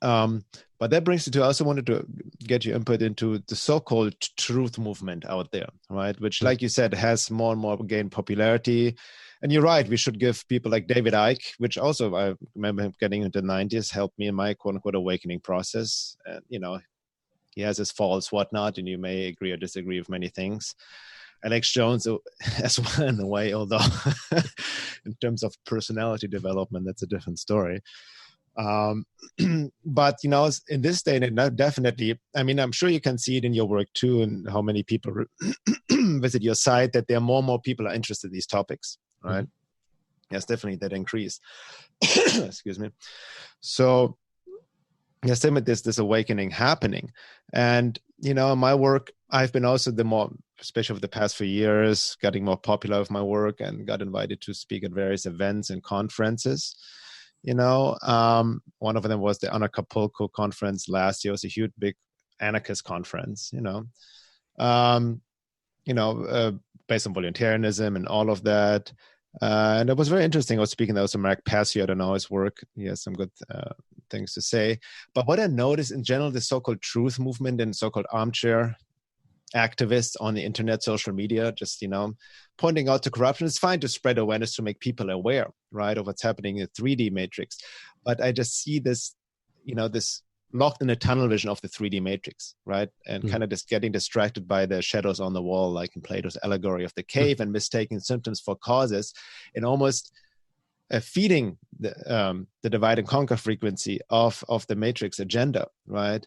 But that brings me to, I also wanted to get your input into the so-called truth movement out there, right? Which, like you said, has more and more gained popularity. And you're right, we should give people like David Icke, which also I remember him getting into the 90s, helped me in my quote unquote awakening process. And, he has his faults, whatnot, and you may agree or disagree with many things. Alex Jones as well in a way, although in terms of personality development, that's a different story. But, in this day and age, definitely, I mean, I'm sure you can see it in your work too, and how many people visit your site, that there are more and more people are interested in these topics, right? Mm-hmm. Yes, definitely that increase. Excuse me. So, yes, this awakening happening. And, in my work, I've been also especially over the past few years, getting more popular with my work and got invited to speak at various events and conferences. One of them was the Acapulco conference last year. It was a huge, big anarchist conference, based on voluntarism and all of that. And it was very interesting. I was speaking also Mark Passio. I don't know his work. He has some good things to say. But what I noticed in general, the so-called truth movement and so-called armchair activists on the internet, social media, just, pointing out to corruption. It's fine to spread awareness, to make people aware, right, of what's happening in the 3D matrix. But I just see this, this locked in a tunnel vision of the 3D matrix, right? And kind of just getting distracted by the shadows on the wall, like in Plato's allegory of the cave, and mistaking symptoms for causes, and almost feeding the divide and conquer frequency of the matrix agenda, right?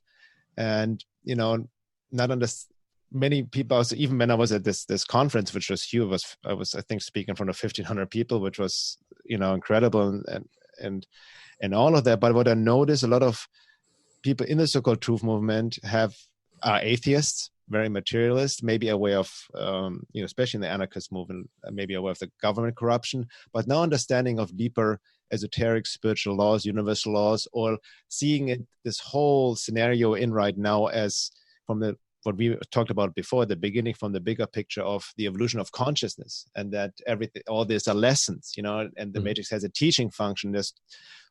And, not understand. Many people, also, even when I was at this conference, which was huge, I was I think speaking in front of 1,500 people, which was incredible and all of that. But what I noticed, a lot of people in the so-called truth movement are atheists, very materialist, maybe aware of especially in the anarchist movement, maybe aware of the government corruption, but no understanding of deeper esoteric spiritual laws, universal laws, or seeing this whole scenario in right now as from what we talked about before at the beginning, from the bigger picture of the evolution of consciousness, and that all these are lessons, and the matrix has a teaching function. There's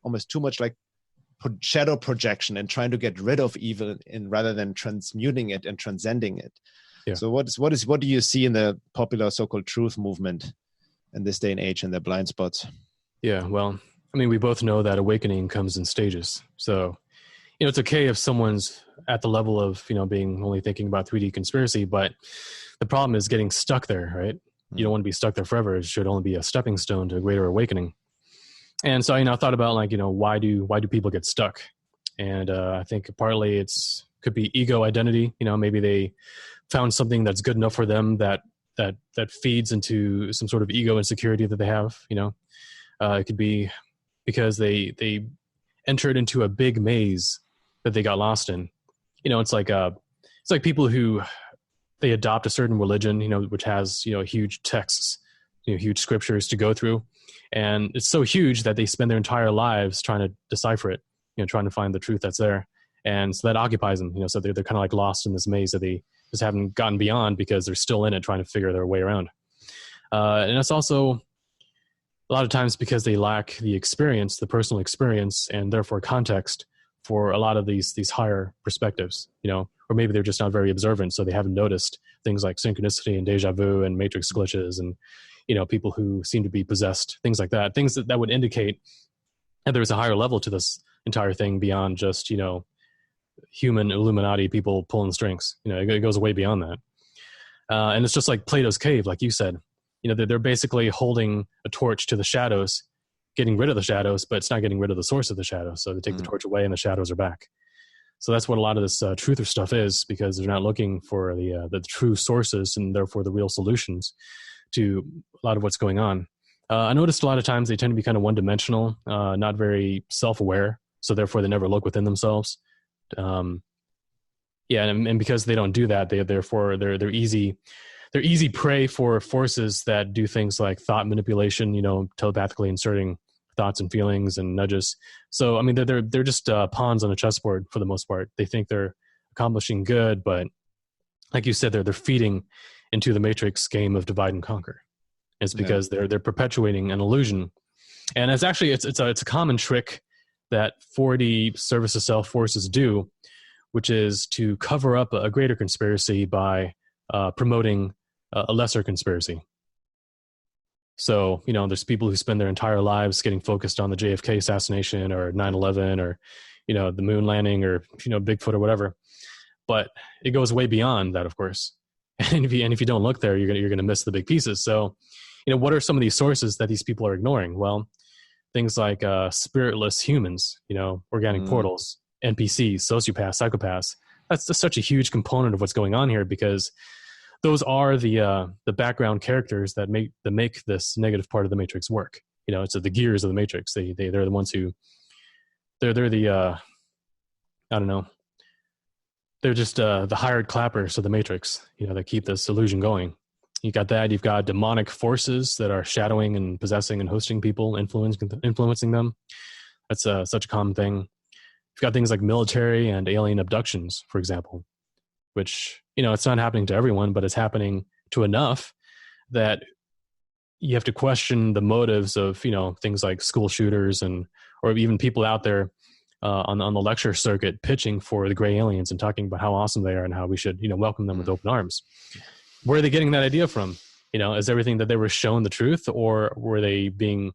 almost too much like shadow projection and trying to get rid of evil rather than transmuting it and transcending it. Yeah. So what do you see in the popular so-called truth movement in this day and age and their blind spots? Yeah, well, I mean, we both know that awakening comes in stages. So, it's okay if someone's at the level of, being only thinking about 3D conspiracy, but the problem is getting stuck there, right? You don't want to be stuck there forever. It should only be a stepping stone to a greater awakening. And so, I thought about why do people get stuck? And I think partly could be ego identity. Maybe they found something that's good enough for them that feeds into some sort of ego insecurity that they have. It could be because they entered into a big maze that they got lost in. It's like people who they adopt a certain religion, which has huge texts, huge scriptures to go through, and it's so huge that they spend their entire lives trying to decipher it, trying to find the truth that's there, and so that occupies them. So they're kind of like lost in this maze that they just haven't gotten beyond because they're still in it, trying to figure their way around. And it's also a lot of times because they lack the experience, the personal experience, and therefore context for a lot of these higher perspectives, or maybe they're just not very observant, so they haven't noticed things like synchronicity and deja vu and matrix glitches and, people who seem to be possessed, things like that, things that would indicate that there's a higher level to this entire thing beyond just, human Illuminati people pulling strings. It goes way beyond that. And it's just like Plato's cave, like you said. They're basically holding a torch to the shadows, getting rid of the shadows, but it's not getting rid of the source of the shadows. So they take the torch away and the shadows are back. So that's what a lot of this truther stuff is, because they're not looking for the true sources and therefore the real solutions to a lot of what's going on. I noticed a lot of times they tend to be kind of one-dimensional, not very self-aware. So therefore they never look within themselves. And because they don't do that, they're easy prey for forces that do things like thought manipulation, telepathically inserting thoughts and feelings and nudges. So, I mean, they're just pawns on a chessboard for the most part. They think they're accomplishing good, but like you said, they're feeding into the matrix game of divide and conquer. It's because they're perpetuating an illusion. And it's actually, it's a common trick that 4D service of self forces do, which is to cover up a greater conspiracy by promoting a lesser conspiracy. So, there's people who spend their entire lives getting focused on the JFK assassination or 9/11 or, the moon landing or, Bigfoot or whatever. But it goes way beyond that, of course. And if you don't look there, you're going to miss the big pieces. So, what are some of these sources that these people are ignoring? Well, things like spiritless humans, organic portals, NPCs, sociopaths, psychopaths. That's just such a huge component of what's going on here, because those are the background characters that make this negative part of the Matrix work. It's the gears of the Matrix. They're the ones who they're the I don't know. They're just the hired clappers of the Matrix. That keep this illusion going. You got that. You've got demonic forces that are shadowing and possessing and hosting people, influencing them. That's such a common thing. You've got things like military and alien abductions, for example, which, it's not happening to everyone, but it's happening to enough that you have to question the motives of, things like school shooters or even people out there on the lecture circuit pitching for the gray aliens and talking about how awesome they are and how we should, welcome them with open arms. Where are they getting that idea from? Is everything that they were shown the truth, or were they being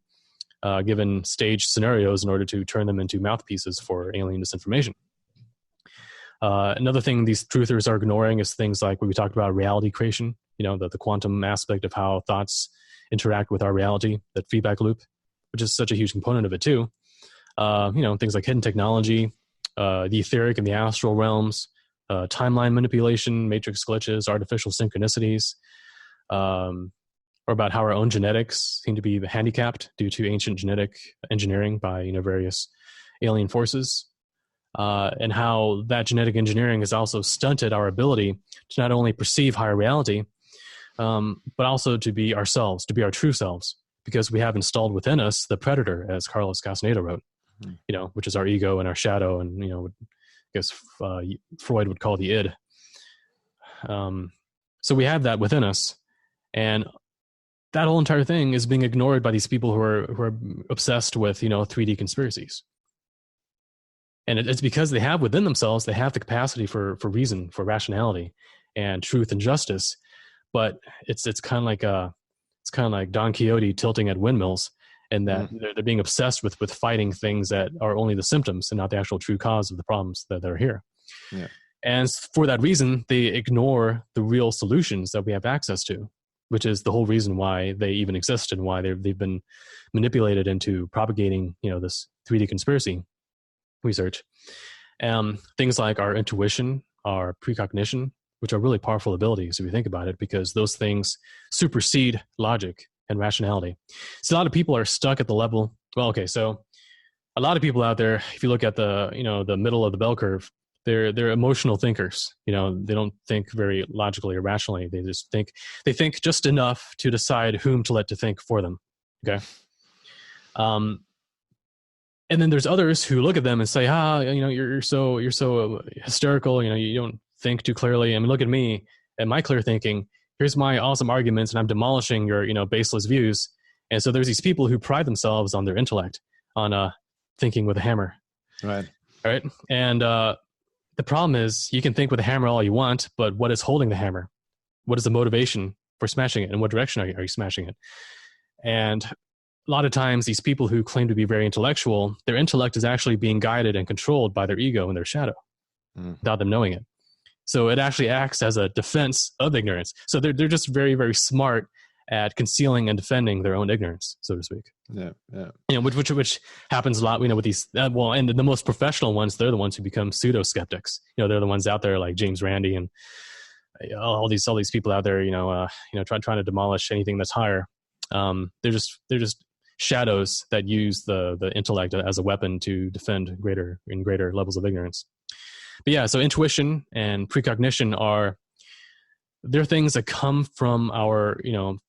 given staged scenarios in order to turn them into mouthpieces for alien disinformation? Another thing these truthers are ignoring is things like what we talked about, reality creation, the quantum aspect of how thoughts interact with our reality, that feedback loop, which is such a huge component of it too. Things like hidden technology, the etheric and the astral realms, timeline manipulation, matrix glitches, artificial synchronicities, or about how our own genetics seem to be handicapped due to ancient genetic engineering by various alien forces. And how that genetic engineering has also stunted our ability to not only perceive higher reality, but also to be ourselves, to be our true selves, because we have installed within us the predator, as Carlos Castaneda wrote, which is our ego and our shadow, and, I guess Freud would call the id. So we have that within us, and that whole entire thing is being ignored by these people who are obsessed with, 3D conspiracies. And it's because they have within themselves, they have the capacity for reason, for rationality, and truth and justice. But it's kind of like Don Quixote tilting at windmills, and that they're being obsessed with fighting things that are only the symptoms and not the actual true cause of the problems that are here. Yeah. And for that reason, they ignore the real solutions that we have access to, which is the whole reason why they even exist and why they've been manipulated into propagating, this 3D conspiracy research. Things like our intuition, our precognition, which are really powerful abilities if you think about it, because those things supersede logic and rationality. So a lot of people are stuck at the level. Well, okay, so a lot of people out there, if you look at the the middle of the bell curve, they're emotional thinkers. They don't think very logically or rationally. They think just enough to decide whom to let to think for them. Okay. And then there's others who look at them and say, you're so hysterical. You don't think too clearly. I mean, look at me and my clear thinking. Here's my awesome arguments, and I'm demolishing your, baseless views. And so there's these people who pride themselves on their intellect, on thinking with a hammer. Right. All right. And the problem is, you can think with a hammer all you want, but what is holding the hammer? What is the motivation for smashing it? In what direction are you smashing it? And a lot of times these people who claim to be very intellectual, their intellect is actually being guided and controlled by their ego and their shadow without them knowing it. So it actually acts as a defense of ignorance. So they're just very, very smart at concealing and defending their own ignorance, so to speak. Yeah, yeah. Which happens a lot, with these. And the most professional ones, they're the ones who become pseudo skeptics. They're the ones out there like James Randi and all these people out there. Trying to demolish anything that's higher. They're just shadows that use the intellect as a weapon to defend greater levels of ignorance. But yeah, so intuition and precognition they're things that come from our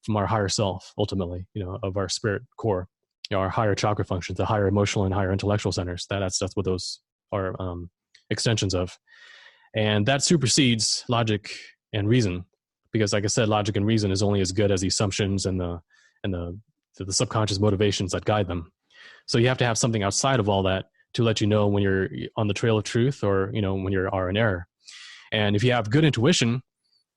higher self, ultimately, of our spirit core, our higher chakra functions, the higher emotional and higher intellectual centers. That's what those are extensions of. And that supersedes logic and reason, because like I said, logic and reason is only as good as the assumptions and the subconscious motivations that guide them. So you have to have something outside of all that to let you know when you're on the trail of truth, or when you are in error. And if you have good intuition,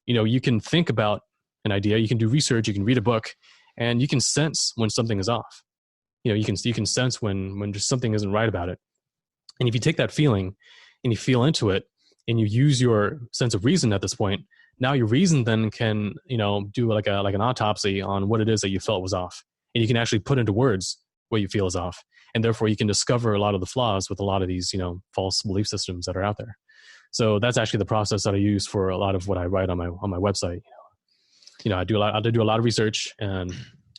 you can think about an idea, you can do research, you can read a book, and you can sense when something is off. You can sense when just something isn't right about it. And if you take that feeling and you feel into it and you use your sense of reason at this point, now your reason then can, do like an autopsy on what it is that you felt was off. And you can actually put into words what you feel is off. And therefore you can discover a lot of the flaws with a lot of these, false belief systems that are out there. So that's actually the process that I use for a lot of what I write on my website. I do a lot of research and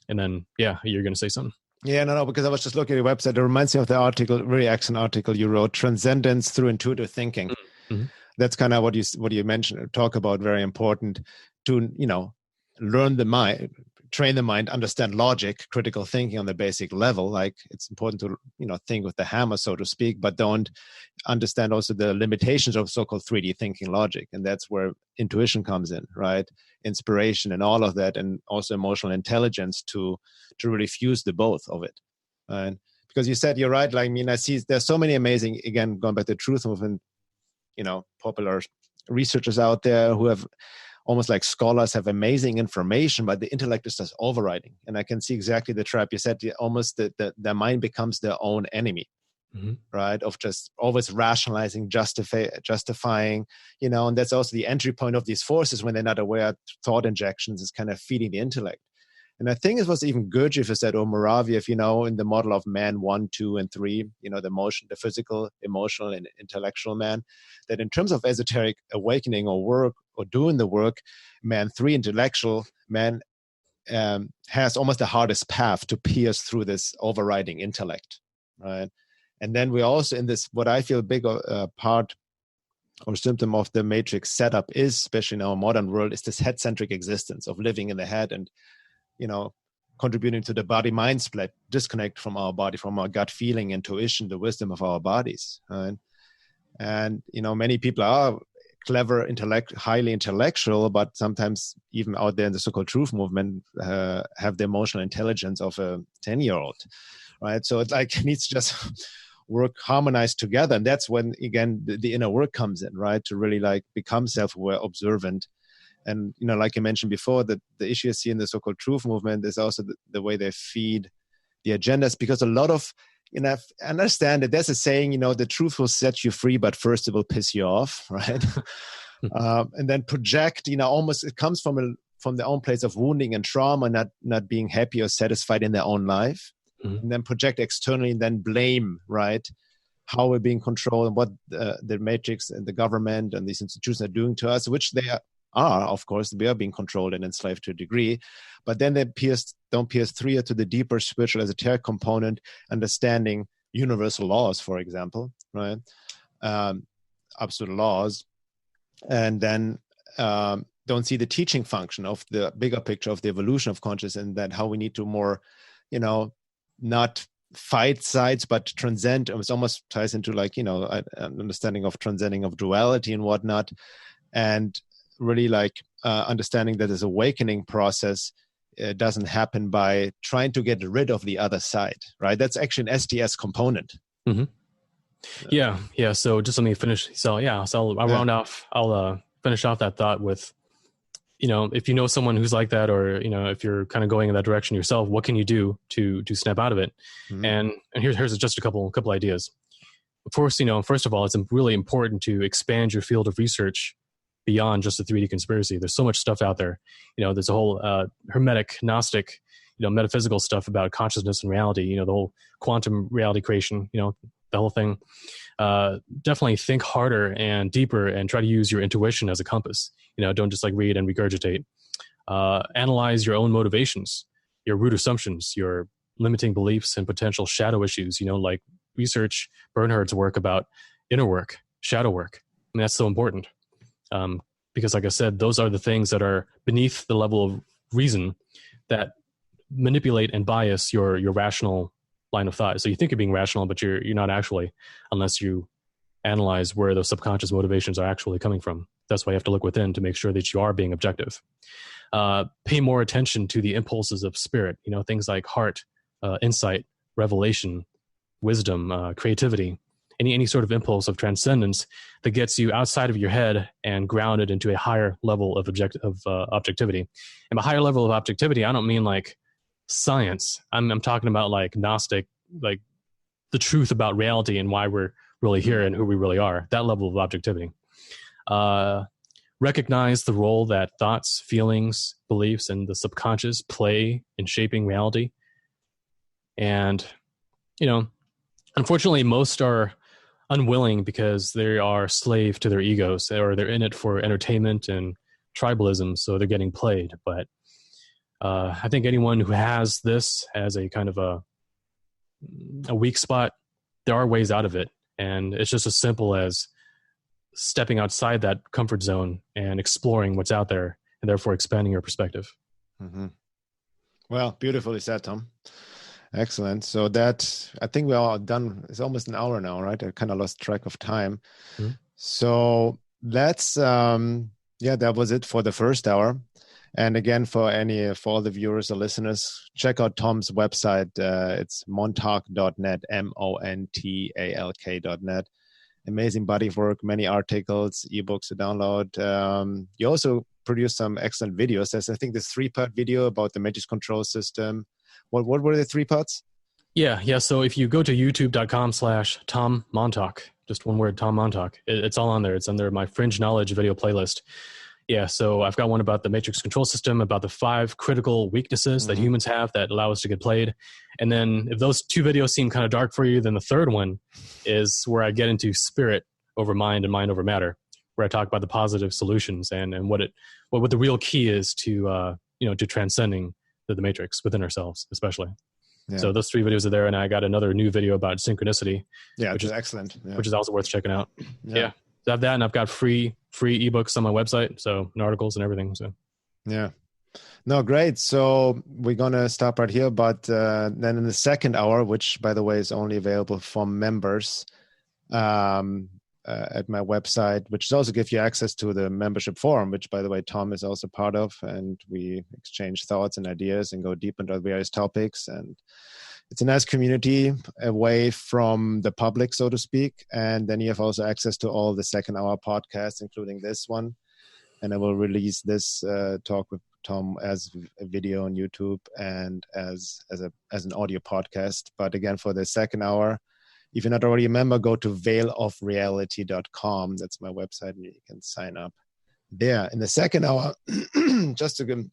then, yeah, you're going to say something. Yeah, no, because I was just looking at your website. It reminds me of the article, very excellent article you wrote, Transcendence Through Intuitive Thinking. Mm-hmm. That's kind of what you mentioned, talk about, very important to, learn the mind, train the mind, understand logic, critical thinking on the basic level. Like it's important to, think with the hammer, so to speak, but don't understand also the limitations of so-called 3D thinking logic. And that's where intuition comes in, right? Inspiration and all of that, and also emotional intelligence to really fuse the both of it. And because you said, you're right, like, I see there's so many amazing, again, going back to the truth movement, popular researchers out there who have almost like scholars, have amazing information, but the intellect is just overriding. And I can see exactly the trap you said. Almost their mind becomes their own enemy, right? Of just always rationalizing, justifying, and that's also the entry point of these forces when they're not aware. Thought injections is kind of feeding the intellect. And I think it was even Gurdjieff said, or Moraviev, in the model of man 1, 2, and 3, the physical, emotional, and intellectual man, that in terms of esoteric awakening or work or doing the work, man 3, intellectual man, has almost the hardest path to pierce through this overriding intellect, right? And then we're also in this, what I feel big part or symptom of the matrix setup is, especially in our modern world, is this head-centric existence of living in the head and contributing to the body-mind split, disconnect from our body, from our gut feeling, intuition, the wisdom of our bodies. Right? And, many people are clever, highly intellectual, but sometimes even out there in the so-called truth movement have the emotional intelligence of a 10-year-old, right? So it needs to just work harmonized together. And that's when, again, the inner work comes in, right? To really become self-aware, observant. And, like I mentioned before, that the issue I see in the so-called truth movement is also the way they feed the agendas, because a lot of, I understand that there's a saying, the truth will set you free, but first it will piss you off, right? And then project, almost it comes from their own place of wounding and trauma, not being happy or satisfied in their own life, and then project externally and then blame, right? How we're being controlled and what the matrix and the government and these institutions are doing to us, which they are, of course, we are being controlled and enslaved to a degree, but then they don't pierce through to the deeper spiritual esoteric component, understanding universal laws, for example, right? Absolute laws, and then don't see the teaching function of the bigger picture of the evolution of consciousness, and that how we need to more, not fight sides, but transcend. It almost ties into an understanding of transcending of duality and whatnot, and really understanding that this awakening process doesn't happen by trying to get rid of the other side, right? That's actually an STS component. Mm-hmm. Yeah. So just let me finish. So I'll round off. I'll finish off that thought with, if you know someone who's like that, or if you're kind of going in that direction yourself, what can you do to snap out of it? Mm-hmm. And here's just a couple ideas. Of course, first of all, it's really important to expand your field of research beyond just the 3D conspiracy. There's so much stuff out there. There's a whole hermetic, Gnostic, metaphysical stuff about consciousness and reality, the whole quantum reality creation, the whole thing. Definitely think harder and deeper and try to use your intuition as a compass. Don't just read and regurgitate. Analyze your own motivations, your root assumptions, your limiting beliefs and potential shadow issues, research Bernhard's work about inner work, shadow work. I mean, that's so important. Because like I said, those are the things that are beneath the level of reason that manipulate and bias your rational line of thought. So you think you're being rational, but you're not actually, unless you analyze where those subconscious motivations are actually coming from. That's why you have to look within to make sure that you are being objective. Pay more attention to the impulses of spirit, things like heart, insight, revelation, wisdom, creativity. Any sort of impulse of transcendence that gets you outside of your head and grounded into a higher level of objectivity. And by higher level of objectivity, I don't mean science. I'm talking about like Gnostic, like the truth about reality and why we're really here and who we really are. That level of objectivity. Recognize the role that thoughts, feelings, beliefs, and the subconscious play in shaping reality. And, unfortunately, most are unwilling because they are slave to their egos, or they're in it for entertainment and tribalism, so they're getting played. But I think anyone who has this as a kind of a weak spot, there are ways out of it. And it's just as simple as stepping outside that comfort zone and exploring what's out there, and therefore expanding your perspective. Mm-hmm. Well, beautifully said, Tom. Excellent. So that, I think we're all done. It's almost an hour now, right? I kind of lost track of time. Mm-hmm. So that's, that was it for the first hour. And again, for all the viewers or listeners, check out Tom's website. It's montalk.net, montalk.net. Amazing body of work, many articles, ebooks to download. You also produce some excellent videos. There's, I think, this 3-part video about the matrix control system. What were the 3 parts? Yeah. So if you go to youtube.com/Tom Montalk, just one word, Tom Montalk, it's all on there. It's under my Fringe Knowledge video playlist. Yeah, so I've got one about the matrix control system, about the 5 critical weaknesses that humans have that allow us to get played. And then if those 2 videos seem kind of dark for you, then the third one is where I get into spirit over mind and mind over matter, where I talk about the positive solutions and what the real key is to to transcending the matrix within ourselves, especially. Yeah. So those 3 videos are there, and I got another new video about synchronicity. Yeah, which is excellent. Yeah. Which is also worth checking out. Yeah. So I have that, and I've got free ebooks on my website, so and articles and everything. So, yeah, no, great. So we're gonna stop right here, but then in the second hour, which by the way is only available for members, at my website, which also gives you access to the membership forum, which by the way Tom is also part of, and we exchange thoughts and ideas and go deep into various topics. And it's a nice community away from the public, so to speak. And then you have also access to all the second hour podcasts, including this one. And I will release this talk with Tom as a video on YouTube and as an audio podcast. But again, for the second hour, if you're not already a member, go to veilofreality.com. That's my website, and you can sign up there. In the second hour, just to give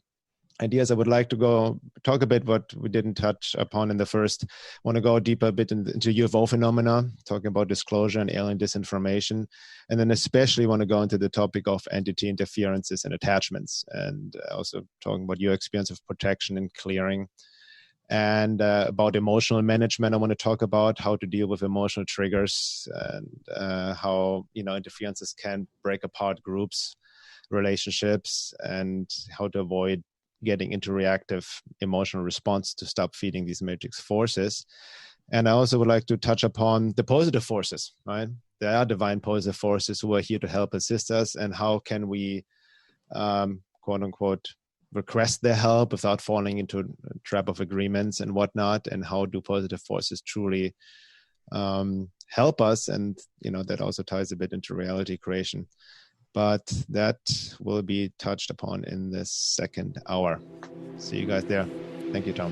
ideas, I would like to go talk a bit what we didn't touch upon in the first. I want to go deeper a bit into UFO phenomena, talking about disclosure and alien disinformation. And then especially want to go into the topic of entity interferences and attachments, and also talking about your experience of protection and clearing. And about emotional management, I want to talk about how to deal with emotional triggers and how interferences can break apart groups, relationships, and how to avoid getting into reactive emotional response to stop feeding these matrix forces. And I also would like to touch upon the positive forces, right? There are divine positive forces who are here to help assist us, and how can we, quote unquote, request their help without falling into a trap of agreements and whatnot, and how do positive forces truly help us. And that also ties a bit into reality creation, but that will be touched upon in this second hour. See you guys there. Thank you, Tom.